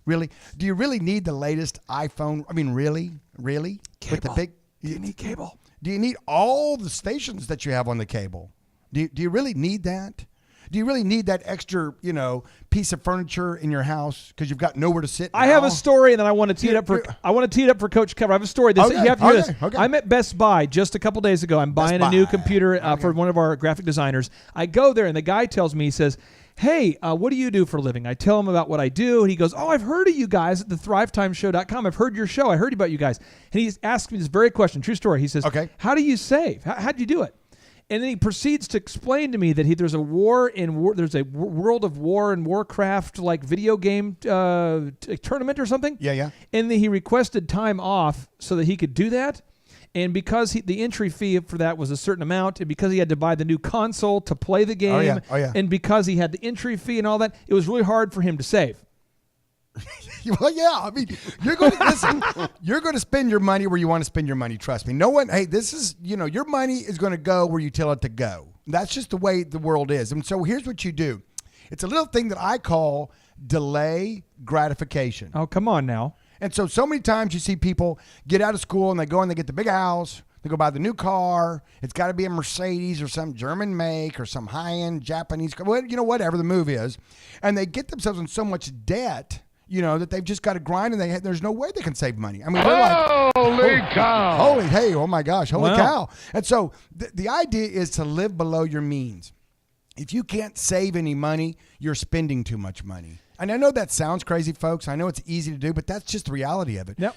Really? Do you really need the latest iPhone? I mean, really? Really? Cable. With the big, Do you need cable? do you need all the stations that you have on the cable? Do you really need that? Do you really need that extra, piece of furniture in your house because you've got nowhere to sit? I have a story, and then I want to tee it up for. I want to tee it up for Coach Kev. I have a story. You have to hear this. Okay. I'm at Best Buy just a couple days ago. I'm buying a new computer for one of our graphic designers. I go there, and the guy tells me, he says, "Hey, what do you do for a living?" I tell him about what I do, and he goes, "Oh, I've heard of you guys at the Thrivetimeshow.com. I've heard your show. I heard about you guys." And he's asked me this very question, true story. He says, "Okay, how do you save? How do you do it?" And then he proceeds to explain to me that there's a there's a World of War and Warcraft like video game tournament or something. Yeah. And then he requested time off so that he could do that. And because the entry fee for that was a certain amount, and because he had to buy the new console to play the game, and because he had the entry fee and all that, it was really hard for him to save. Well, yeah. I mean, you're going to listen. You're going to spend your money where you want to spend your money. Trust me. No one. Hey, this is your money is going to go where you tell it to go. That's just the way the world is. And so here's what you do. It's a little thing that I call delay gratification. Oh, come on now. And so many times you see people get out of school and they go and they get the big house. They go buy the new car. It's got to be a Mercedes or some German make or some high-end Japanese car. Whatever the move is. And they get themselves in so much debt, that they've just got to grind and there's no way they can save money. I mean, they're like, Holy cow. oh my gosh, holy cow. And so the idea is to live below your means. If you can't save any money, you're spending too much money. And I know that sounds crazy, folks. I know it's easy to do, but that's just the reality of it. Yep.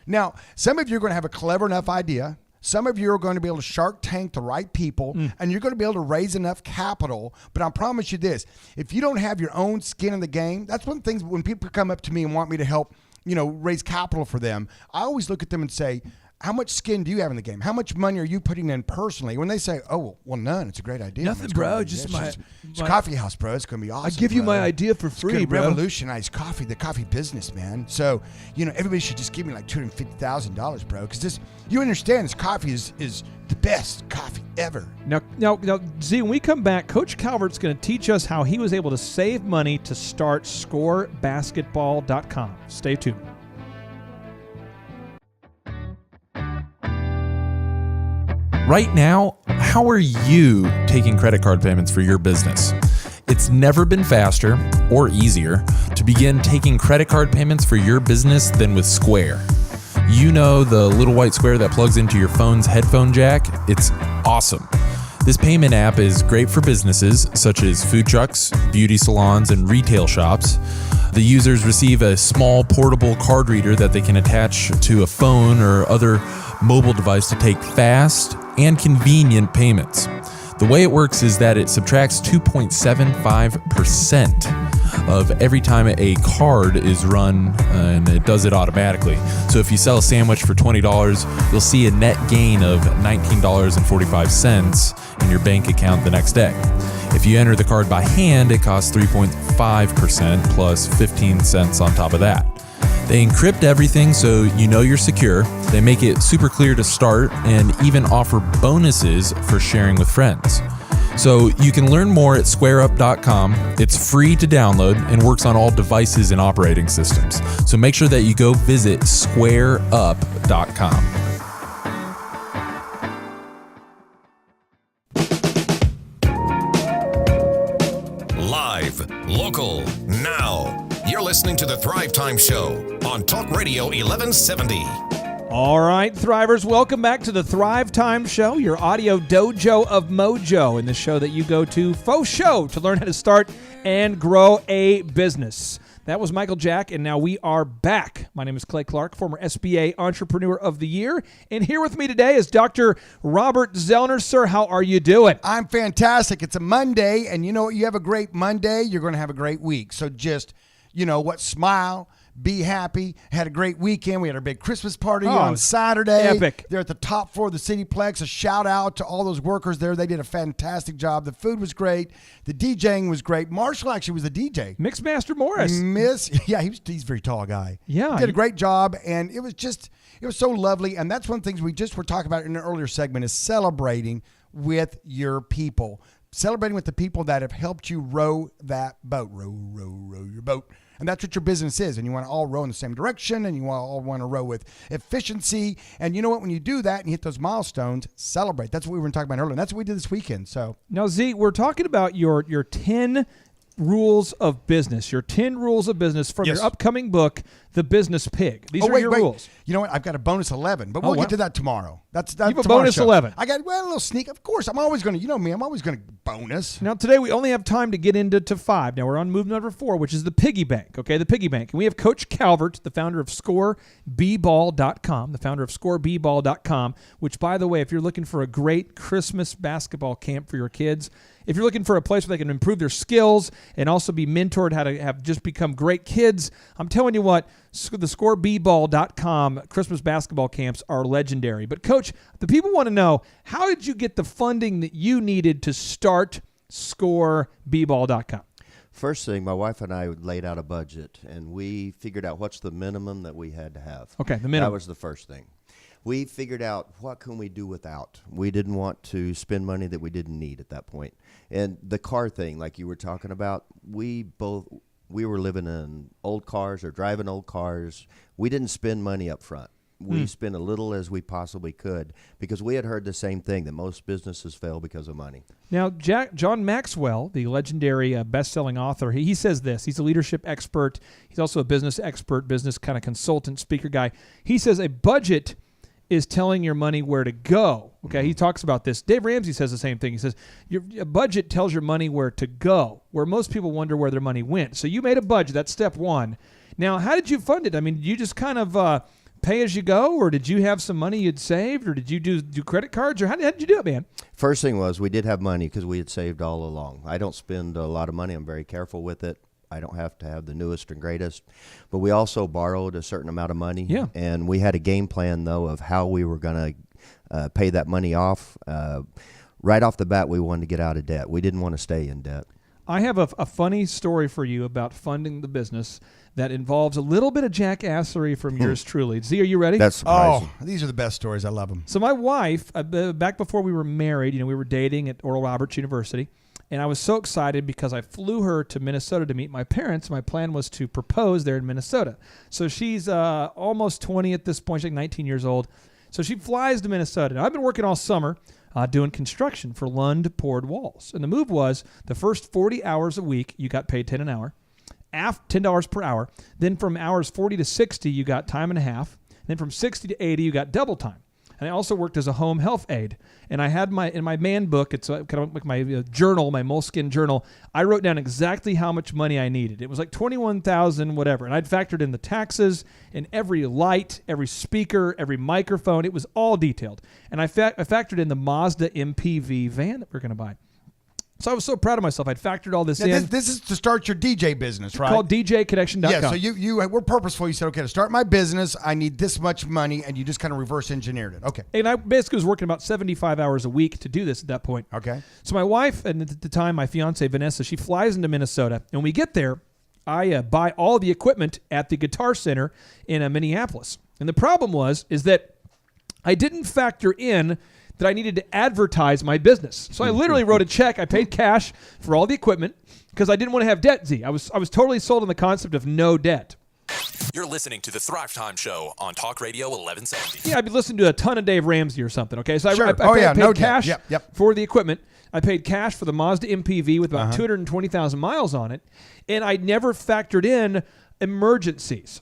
Now, some of you are going to have a clever enough idea. Some of you are going to be able to Shark Tank the right people, and you're going to be able to raise enough capital. But I promise you this, if you don't have your own skin in the game, that's one of the things when people come up to me and want me to help, raise capital for them, I always look at them and say, how much skin do you have in the game? How much money are you putting in personally? When they say, "Oh, well, none," it's a great idea. Nothing, bro. Just it's a coffee house, bro. It's going to be awesome. I give you bro. my idea for It's free, gonna bro. revolutionize the coffee business, man. So, everybody should just give me like $250,000, bro. Because you understand, this coffee is the best coffee ever. Now, Z, when we come back, Coach Calvert's going to teach us how he was able to save money to start ScoreBasketball.com. Stay tuned. Right now, how are you taking credit card payments for your business? It's never been faster or easier to begin taking credit card payments for your business than with Square. You know the little white square that plugs into your phone's headphone jack? It's awesome. This payment app is great for businesses such as food trucks, beauty salons, and retail shops. The users receive a small portable card reader that they can attach to a phone or other mobile device to take fast and convenient payments. The way it works is that it subtracts 2.75% of every time a card is run, and it does it automatically. So if you sell a sandwich for $20, you'll see a net gain of $19.45 in your bank account the next day. If you enter the card by hand, it costs 3.5% plus 15 cents on top of that. They encrypt everything so you know you're secure. They make it super clear to start and even offer bonuses for sharing with friends. So you can learn more at squareup.com. It's free to download and works on all devices and operating systems. So make sure that you go visit squareup.com. Live, local, now. You're listening to the Thrivetime Show on Talk Radio 1170. All right, Thrivers, welcome back to the Thrivetime Show, your audio dojo of mojo, and the show that you go to faux show to learn how to start and grow a business. That was Michael Jack, and now we are back. My name is Clay Clark, former SBA Entrepreneur of the Year, and here with me today is Dr. Robert Zellner. Sir, how are you doing? I'm fantastic. It's a Monday, and you know what? You have a great Monday, you're going to have a great week. So just, smile. Be happy. Had a great weekend. We had our big Christmas party on Saturday. Epic. They're at the top floor of the Cityplex. A shout out to all those workers there. They did a fantastic job. The food was great. The DJing was great. Marshall actually was the DJ. Mixmaster Morris. He's a very tall guy. Yeah. He did a great job, and it was so lovely. And that's one of the things we just were talking about in an earlier segment is celebrating with your people. Celebrating with the people that have helped you row that boat. Row your boat. And that's what your business is. And you want to all row in the same direction, and you all want to row with efficiency. And you know what? When you do that and you hit those milestones, celebrate. That's what we were talking about earlier. And that's what we did this weekend. So now, Z, we're talking about your 10 rules of business, your 10 rules of business from your upcoming book, The Business Pig. These are your rules. You know what? I've got a bonus 11, but we'll get to that tomorrow. That's you have a bonus show. 11. I got a little sneak. Of course, I'm always going to, you know me, I'm always going to bonus. Now, today we only have time to get into 5. Now, we're on move number 4, which is the piggy bank, okay? The piggy bank. And we have Coach Calvert, the founder of ScoreBball.com, which, by the way, if you're looking for a great Christmas basketball camp for your kids, if you're looking for a place where they can improve their skills and also be mentored how to have just become great kids, I'm telling you what, the ScoreBball.com Christmas basketball camps are legendary. But, Coach, the people want to know, how did you get the funding that you needed to start ScoreBball.com? First thing, my wife and I laid out a budget, and we figured out what's the minimum that we had to have. Okay, the minimum. That was the first thing. We figured out what can we do without. We didn't want to spend money that we didn't need at that point. And the car thing, like you were talking about, we were living in old cars or driving old cars. We didn't spend money up front. We spent a little as we possibly could because we had heard the same thing, that most businesses fail because of money. Now, John Maxwell, the legendary best-selling author, he says this. He's a leadership expert. He's also a business expert, business kind of consultant, speaker guy. He says a budget is telling your money where to go. Okay, he talks about this. Dave Ramsey says the same thing. He says your budget tells your money where to go, where most people wonder where their money went. So you made a budget. That's step 1. Now, how did you fund it? I mean, did you just kind of pay as you go, or did you have some money you'd saved, or did you do credit cards, or how did you do it, man? First thing was we did have money because we had saved all along. I don't spend a lot of money. I'm very careful with it. I don't have to have the newest and greatest. But we also borrowed a certain amount of money. Yeah. And we had a game plan, though, of how we were going to pay that money off. Right off the bat, we wanted to get out of debt. We didn't want to stay in debt. I have a funny story for you about funding the business that involves a little bit of jackassery from yours truly. Z, are you ready? That's surprising. Oh, these are the best stories. I love them. So my wife, back before we were married, we were dating at Oral Roberts University. And I was so excited because I flew her to Minnesota to meet my parents. My plan was to propose there in Minnesota. So she's almost 20 at this point. She's like 19 years old. So she flies to Minnesota. Now, I've been working all summer doing construction for Lund poured walls. And the move was the first 40 hours a week, you got paid $10 an hour, $10 per hour. Then from hours 40 to 60, you got time and a half. And then from 60 to 80, you got double time. And I also worked as a home health aide. And I had in my man book, it's kind of like my journal, my moleskin journal, I wrote down exactly how much money I needed. It was like $21,000 whatever. And I'd factored in the taxes and every light, every speaker, every microphone. It was all detailed. And I factored in the Mazda MPV van that we're going to buy. So I was so proud of myself. I'd factored all this in. This is to start your DJ business, right? Called DJconnection.com. Yeah, so you were purposeful. You said, okay, to start my business, I need this much money, and you just kind of reverse engineered it. Okay. And I basically was working about 75 hours a week to do this at that point. Okay. So my wife, and at the time, my fiance, Vanessa, she flies into Minnesota. And when we get there, I buy all the equipment at the Guitar Center in Minneapolis. And the problem is that I didn't factor in that I needed to advertise my business. So I literally wrote a check. I paid cash for all the equipment because I didn't want to have debt, Z. I was totally sold on the concept of no debt. You're listening to the Thrivetime Show on Talk Radio 1170. Yeah, I'd be listening to a ton of Dave Ramsey or something, okay? So sure. I paid cash Yep. for the equipment. I paid cash for the Mazda MPV with about 220,000 miles on it, and I never factored in emergencies.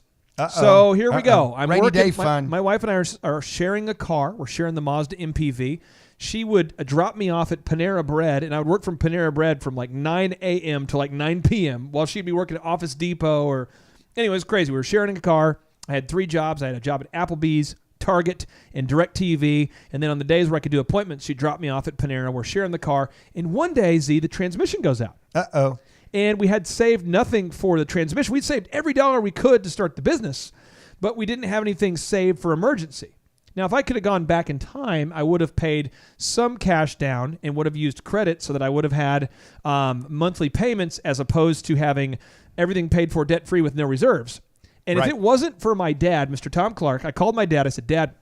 So here we go. I'm Rainy working. day fun. My wife and I are sharing a car. We're sharing the Mazda MPV. She would drop me off at Panera Bread, and I would work from Panera Bread from like 9 a.m. to like 9 p.m. while she'd be working at Office Depot or... Anyway, it was crazy. We were sharing a car. I had 3 jobs. I had a job at Applebee's, Target, and DirecTV. And then on the days where I could do appointments, she'd drop me off at Panera. We're sharing the car. And one day, Z, the transmission goes out. Uh-oh. And we had saved nothing for the transmission. We'd saved every dollar we could to start the business, but we didn't have anything saved for emergency. Now, if I could have gone back in time, I would have paid some cash down and would have used credit so that I would have had monthly payments as opposed to having everything paid for debt-free with no reserves. And if it wasn't for my dad, Mr. Tom Clark, I called my dad. I said, Dad,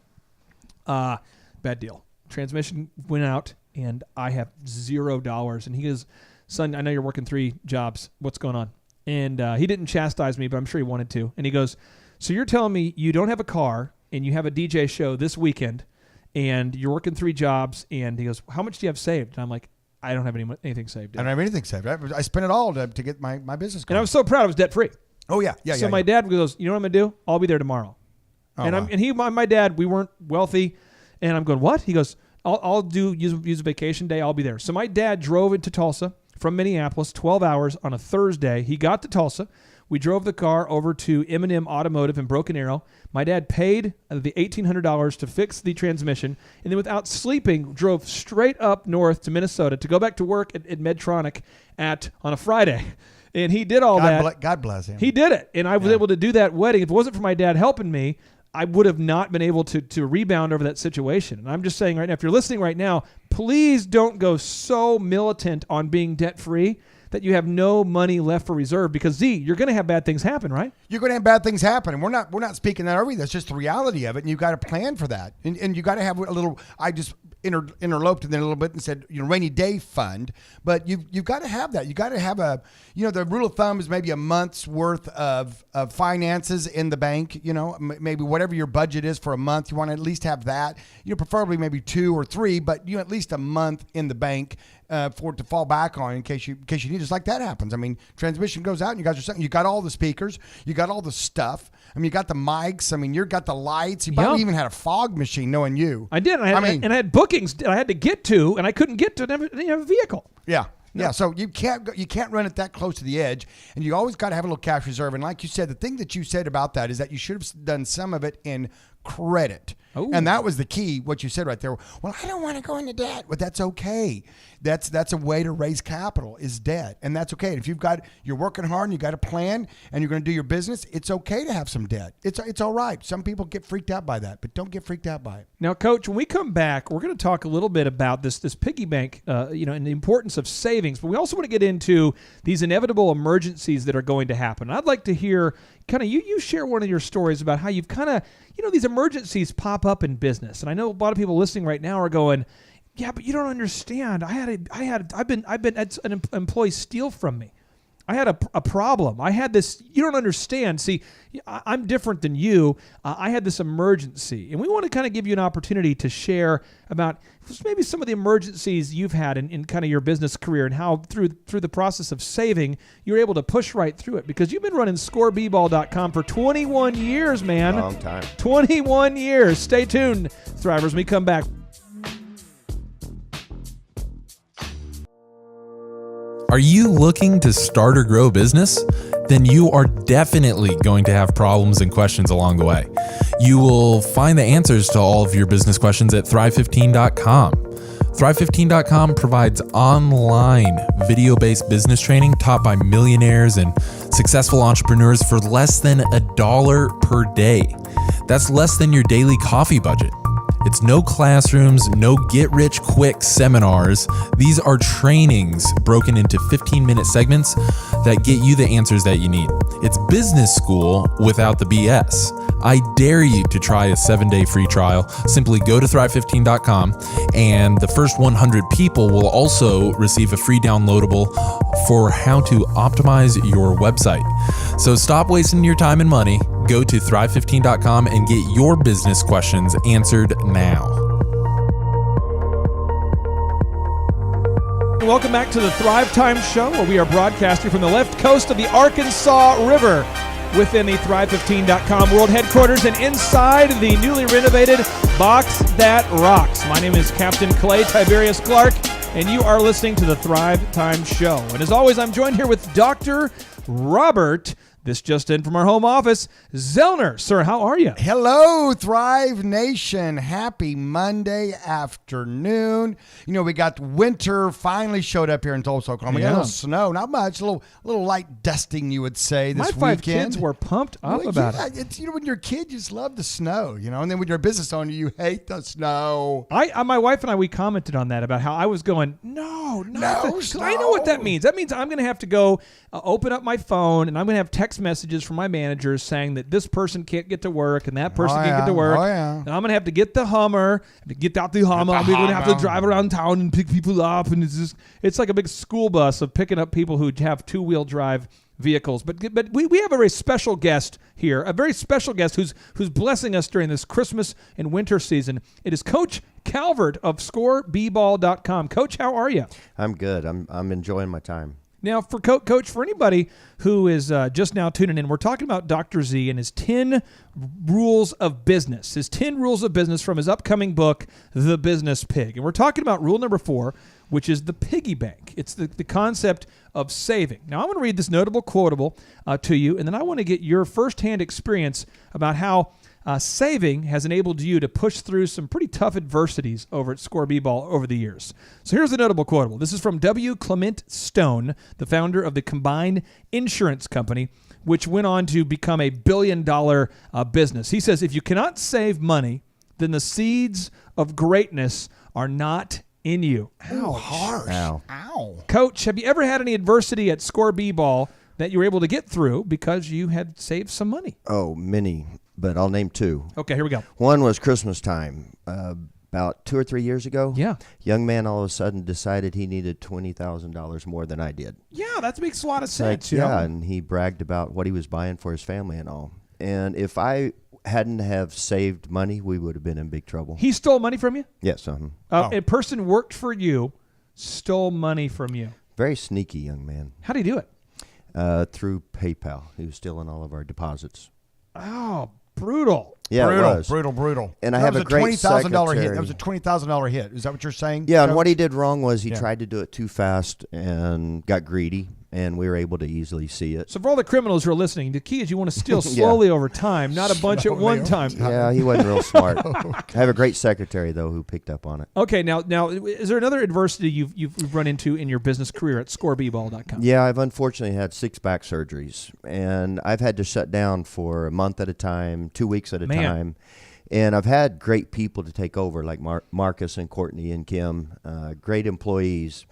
bad deal. Transmission went out, and I have $0. And he goes, son, I know you're working 3 jobs. What's going on? And he didn't chastise me, but I'm sure he wanted to. And he goes, so you're telling me you don't have a car and you have a DJ show this weekend and you're working 3 jobs. And he goes, how much do you have saved? And I'm like, I don't have anything saved. I don't have anything saved. I spent it all to get my business going. And I was so proud I was debt-free. Oh, yeah. So my dad goes, you know what I'm going to do? I'll be there tomorrow. My dad, we weren't wealthy. And I'm going, what? He goes, I'll use a vacation day. I'll be there. So my dad drove into Tulsa from Minneapolis, 12 hours on a Thursday. He got to Tulsa. We drove the car over to M&M Automotive in Broken Arrow. My dad paid the $1,800 to fix the transmission, and then without sleeping, drove straight up north to Minnesota to go back to work at Medtronic on a Friday. And he did all that. God bless him. He did it. And I was able to do that wedding. If it wasn't for my dad helping me, I would have not been able to rebound over that situation. And I'm just saying right now, if you're listening right now, please don't go so militant on being debt-free that you have no money left for reserve, because Z, you're going to have bad things happen, right? You're going to have bad things happen, and we're not speaking that over you. That's just the reality of it, and you got to plan for that, and you got to have a little. I just interloped in there a little bit and said, rainy day fund, but you've got to have that. You got to have the rule of thumb is maybe a month's worth of finances in the bank. Maybe whatever your budget is for a month, you want to at least have that. Preferably maybe 2 or 3, but at least a month in the bank. For it to fall back on in case you need, just like that happens. I mean, transmission goes out and you guys are saying you got all the speakers, you got all the stuff. I mean, you got the mics. I mean, you got the lights. You probably even had a fog machine, knowing you. I did. And I had bookings that I had to get to, and I couldn't get to a vehicle. Yeah. No. Yeah, so you can't run it that close to the edge, and you always got to have a little cash reserve. And like you said, the thing that you said about that is that you should have done some of it in credit. Ooh. And that was the key, what you said right there. Well, I don't want to go into debt. But that's okay. That's a way to raise capital, is debt. And that's okay. And if you're working hard and you got a plan and you're going to do your business, it's okay to have some debt. It's all right. Some people get freaked out by that, but don't get freaked out by it. Now, Coach, when we come back, we're going to talk a little bit about this piggy bank, and the importance of savings. But we also want to get into these inevitable emergencies that are going to happen. I'd like to hear kind of you share one of your stories about how you've kind of, these emergencies pop up in business. And I know a lot of people listening right now are going, yeah, but you don't understand. I've been had an employee steal from me. I had a problem. I had this. You don't understand. See, I'm different than you. I had this emergency, and we want to kind of give you an opportunity to share about maybe some of the emergencies you've had in kind of your business career, and how through the process of saving, you're able to push right through it, because you've been running scoreball.com for 21 years, man. Long time. 21 years. Stay tuned, Thrivers. When we come back. Are you looking to start or grow a business? Then you are definitely going to have problems and questions along the way. You will find the answers to all of your business questions at Thrive15.com. Thrive15.com provides online video-based business training taught by millionaires and successful entrepreneurs for less than $1 per day. That's less than your daily coffee budget. It's no classrooms, no get-rich-quick seminars. These are trainings broken into 15-minute segments that get you the answers that you need. It's business school without the BS. I dare you to try a 7-day free trial. Simply go to Thrive15.com, and the first 100 people will also receive a free downloadable for how to optimize your website. So stop wasting your time and money. Go to Thrive15.com and get your business questions answered now. Welcome back to the Thrivetime Show, where we are broadcasting from the left coast of the Arkansas River. within the Thrive15.com world headquarters and inside the newly renovated Box That Rocks. My name is Captain Clay Tiberius Clark, and you are listening to the Thrive Time Show. And as always, I'm joined here with Dr. Robert, this just in from our home office, Zellner. Sir, how are you? Hello, Thrive Nation. Happy Monday afternoon. You know, we got winter finally showed up here in Tulsa, Oklahoma. We got a little snow, not much, a little light dusting, you would say, this My weekend. 5 kids were pumped up about it. It's, you know, when you're a kid, you just love the snow, you know, and then when you're a business owner, you hate the snow. My wife and I, we commented on that about how I was going, no, snow. I know what that means. That means I'm going to have to go open up my phone, and I'm going to have text messages from my managers saying that this person can't get to work and that person can't get to work. And I'm going to have to get the Hummer, to get out the Hummer. I'm going to have to drive around town and pick people up. And it's like a big school bus of picking up people who have two-wheel drive vehicles. But we have a very special guest here, a very special guest who's blessing us during this Christmas and winter season. It is Coach Calvert of ScoreBball.com. Coach, how are you? I'm good. I'm enjoying my time. Now, for Coach, for anybody who is just now tuning in, we're talking about Dr. Z and his 10 rules of business. His 10 rules of business from his upcoming book, The Business Pig. And we're talking about rule number 4, which is the piggy bank. It's the concept of saving. Now, I want to read this notable quotable to you, and then I want to get your firsthand experience about how saving has enabled you to push through some pretty tough adversities over at Score B-Ball over the years. So here's a notable quotable. This is from W. Clement Stone, the founder of the Combined Insurance Company, which went on to become a billion-dollar business. He says, if you cannot save money, then the seeds of greatness are not in you. Ow, harsh. Ow. Coach, have you ever had any adversity at Score B-Ball that you were able to get through because you had saved some money? Oh, many, but I'll name 2. Okay, here we go. One was Christmas time. About 2 or 3 years ago, Yeah. young man all of a sudden decided he needed $20,000 more than I did. Yeah, that makes a lot of It's like, sense. You know? and he bragged about what he was buying for his family and all. And if I hadn't have saved money, we would have been in big trouble. He stole money from you? Yes, A person worked for you, stole money from you. very sneaky young man. How do you do it? Through PayPal. He was stealing all of our deposits. Oh, brutal. Yeah, it was. Brutal. And I have a great $20,000 hit. secretary. That was a $20,000 hit. Is that what you're saying? Yeah, and Coach? what he did wrong was he tried to do it too fast and got greedy, and we were able to easily see it. So for all the criminals who are listening, the key is you want to steal slowly over time, not a bunch at one time. Yeah, he wasn't real smart. I have a great secretary, though, who picked up on it. Okay, now, is there another adversity you've run into in your business career at ScoreBball.com? Yeah, I've unfortunately had 6 back surgeries, and I've had to shut down for a month at a time, 2 weeks at a time. And I've had great people to take over, like Marcus and Courtney and Kim, great employees.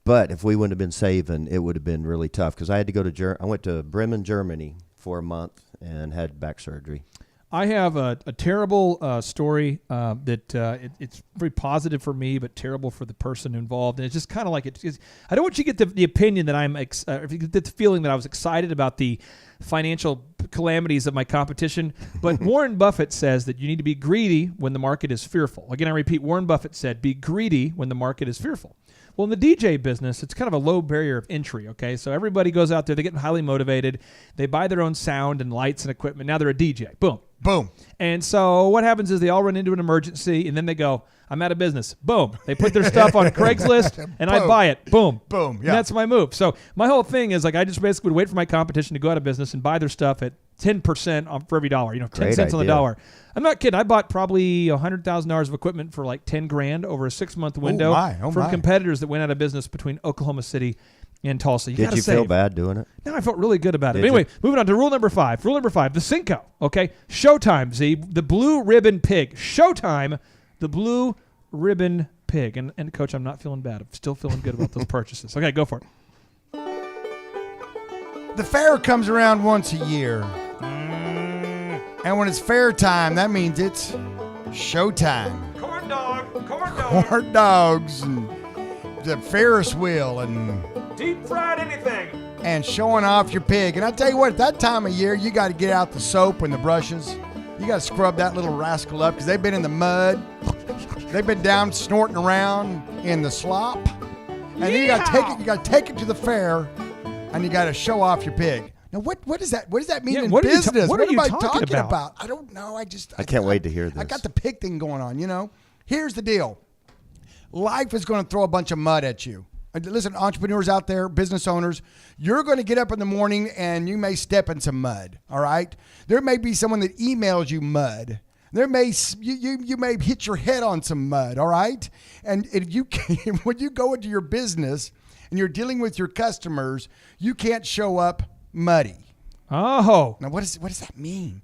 But if we wouldn't have been saving, it would have been really tough because I had to go to I went to Bremen, Germany for a month and had back surgery. I have a terrible story that it's very positive for me, but terrible for the person involved. And it's just kind of like I don't want you to get the opinion that if you get the feeling that I was excited about the financial calamities of my competition. But Warren Buffett says that you need to be greedy when the market is fearful. Again, I repeat, Warren Buffett said, be greedy when the market is fearful. Well, in the DJ business, it's kind of a low barrier of entry, okay? So everybody goes out there, they get highly motivated, they buy their own sound and lights and equipment. Now they're a DJ. Boom. Boom. And so what happens is they all run into an emergency, and then they go, I'm out of business. Boom. They put their stuff on Craigslist, and I buy it. Boom. Boom. Yeah. And that's my move. So my whole thing is like I just basically would wait for my competition to go out of business and buy their stuff at 10% for every dollar, 10 Great cents on the idea. dollar. I'm not kidding. I bought probably $100,000 of equipment for like $10,000 over a 6-month window from competitors that went out of business between Oklahoma City and Tulsa. Did you feel bad doing it? No, I felt really good about it. But anyway, moving on to rule number 5. Rule number 5, the Cinco. Okay, Showtime, Z, the blue ribbon pig. Showtime, the blue ribbon pig. And Coach, I'm not feeling bad. I'm still feeling good about those purchases. Okay, go for it. The fair comes around once a year. And when it's fair time, that means it's showtime. Corn dog. Corn dogs and the Ferris wheel and Deep fried anything. and showing off your pig. And I tell you what, at that time of year, you got to get out the soap and the brushes. You got to scrub that little rascal up because they've been in the mud. They've been down snorting around in the slop. And then you got to take it to the fair, and you got to show off your pig. Now, what does that mean Yeah, in what are you ta- business? what are you am I talking talking about? about? I don't know. I can't wait to hear this. I got the pig thing going on, you know. Here's the deal. Life is going to throw a bunch of mud at you. And listen, entrepreneurs out there, business owners, you're going to get up in the morning and you may step in some mud, all right? There may be someone that emails you mud. You may hit your head on some mud, all right? And if you when you go into your business and you're dealing with your customers, you can't show up muddy. Oh. Now, what does that mean?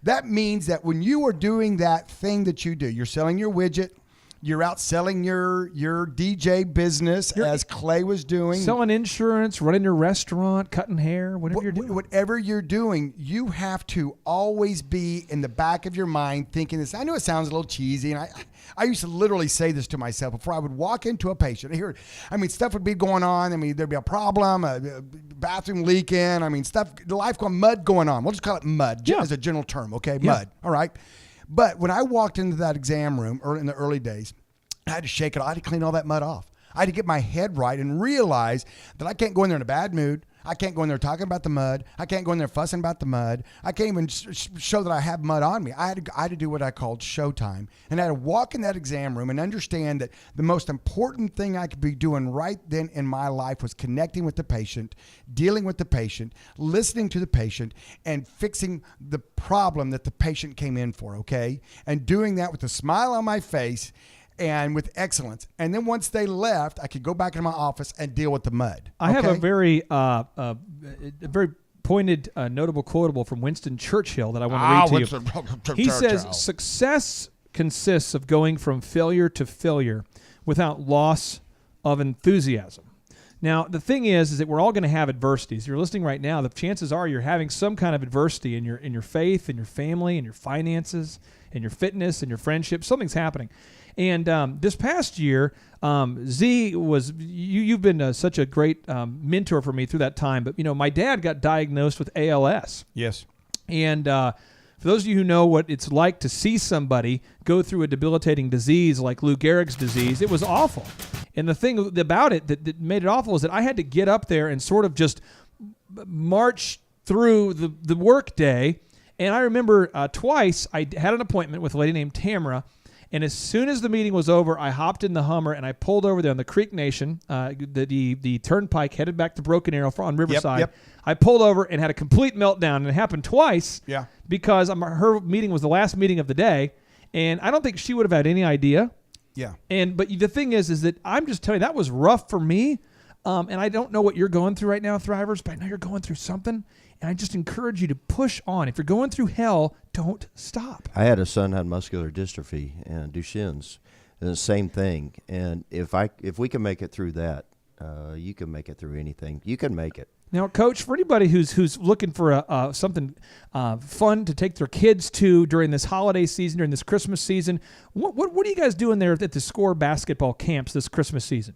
That means that when you are doing that thing that you do, you're selling your widget, you're out selling your DJ business, as Clay was doing. Selling insurance, running your restaurant, cutting hair, whatever you're doing. Whatever you're doing, you have to always be in the back of your mind thinking this. I know it sounds a little cheesy, and I used to literally say this to myself before I would walk into a patient. Stuff would be going on. There'd be a problem, a bathroom leaking. Mud going on. We'll just call it mud as a general term, okay? Yeah. Mud, all right? But when I walked into that exam room in the early days, I had to shake it. I had to clean all that mud off. I had to get my head right and realize that I can't go in there in a bad mood. I can't go in there talking about the mud. I can't go in there fussing about the mud. I can't even show that I have mud on me. I had to do what I called showtime. And I had to walk in that exam room and understand that the most important thing I could be doing right then in my life was connecting with the patient, dealing with the patient, listening to the patient, and fixing the problem that the patient came in for, okay? And doing that with a smile on my face and with excellence. And then once they left, I could go back into my office and deal with the mud. I have a very pointed, notable quotable from Winston Churchill that I want to read to you. He says, "Success consists of going from failure to failure without loss of enthusiasm." Now, the thing is that we're all going to have adversities. If you're listening right now, the chances are you're having some kind of adversity in your faith, in your family, in your finances, in your fitness, in your friendships. Something's happening. And this past year, Z was you've been such a great mentor for me through that time. But my dad got diagnosed with ALS. Yes. And for those of you who know what it's like to see somebody go through a debilitating disease like Lou Gehrig's disease, it was awful. And the thing about it that made it awful is that I had to get up there and sort of just march through the work day. And I remember twice I had an appointment with a lady named Tamara. And as soon as the meeting was over, I hopped in the Hummer and I pulled over there on the Creek Nation, the turnpike headed back to Broken Arrow on Riverside. Yep. I pulled over and had a complete meltdown, and it happened twice. Yeah. Because her meeting was the last meeting of the day, and I don't think she would have had any idea. Yeah. But the thing is that I'm just telling you, that was rough for me. And I don't know what you're going through right now, Thrivers, but I know you're going through something. And I just encourage you to push on. If you're going through hell, don't stop. I had a son who had muscular dystrophy and Duchenne's, and the same thing. And if we can make it through that, you can make it through anything. You can make it. Now, Coach, for anybody who's looking for something fun to take their kids to during this holiday season, during this Christmas season, what are you guys doing there at the SCORE basketball camps this Christmas season?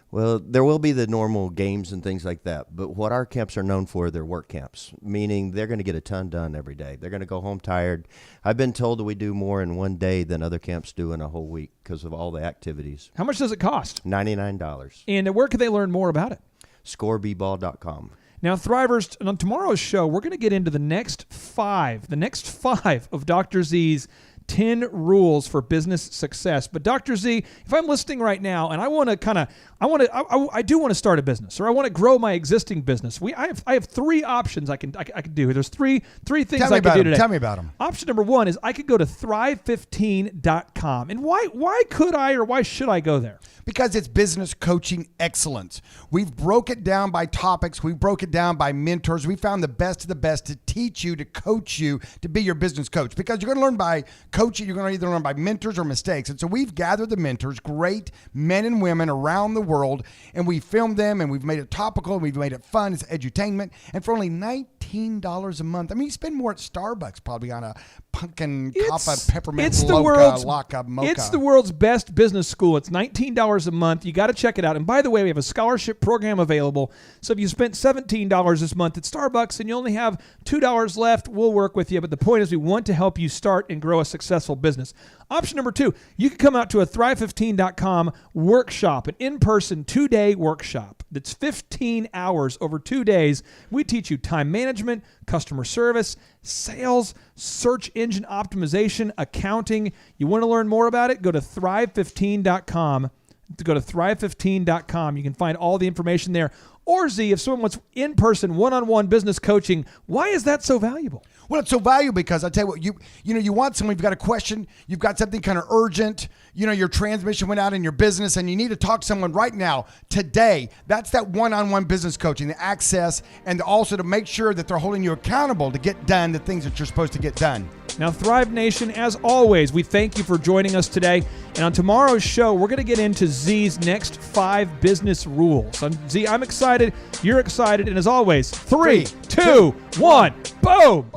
Well, there will be the normal games and things like that, but what our camps are known for, they're work camps, meaning they're going to get a ton done every day. They're going to go home tired. I've been told that we do more in one day than other camps do in a whole week because of all the activities. How much does it cost? $99. And where can they learn more about it? ScoreBball.com. Now, Thrivers, on tomorrow's show, we're going to get into the next five of Dr. Z's 10 rules for business success. But Dr. Z, if I'm listening right now and I want to I do want to start a business, or I want to grow my existing business. I have three options I can do. There's three things I can do today. Tell me about them. Option number one is I could go to Thrive15.com. And why could I or why should I go there? Because it's business coaching excellence. We've broke it down by topics. We've broke it down by mentors. We found the best of the best to teach you, to coach you, to be your business coach. Because you're going to learn by coaching. You're going to either learn by mentors or mistakes. And so we've gathered the mentors, great men and women around the world, and we filmed them, and we've made it topical, and we've made it fun. It's edutainment. And for only $19 a month, I mean, you spend more at Starbucks probably on a pumpkin coppa peppermint mocha. It's the world's best business school. It's $19 a month. You got to check it out. And by the way, we have a scholarship program available. So if you spent $17 this month at Starbucks and you only have $2 left, we'll work with you. But the point is we want to help you start and grow a successful business. Option number two, you can come out to a Thrive15.com workshop, an in-person 2-day workshop. That's 15 hours over 2 days. We teach you time management, customer service, sales, search engine optimization, accounting. You want to learn more about it? Go to Thrive15.com. Go to Thrive15.com. You can find all the information there. Or Z, if someone wants in-person, one-on-one business coaching, why is that so valuable? Well, it's so valuable because I tell you what, you want someone, you've got a question, you've got something kind of urgent, your transmission went out in your business and you need to talk to someone right now, today. That's that one-on-one business coaching, the access, and also to make sure that they're holding you accountable to get done the things that you're supposed to get done. Now, Thrive Nation, as always, we thank you for joining us today. And on tomorrow's show, we're going to get into Z's next 5 business rules. Z, I'm excited. You're excited. And as always, 3, 2, 1, boom!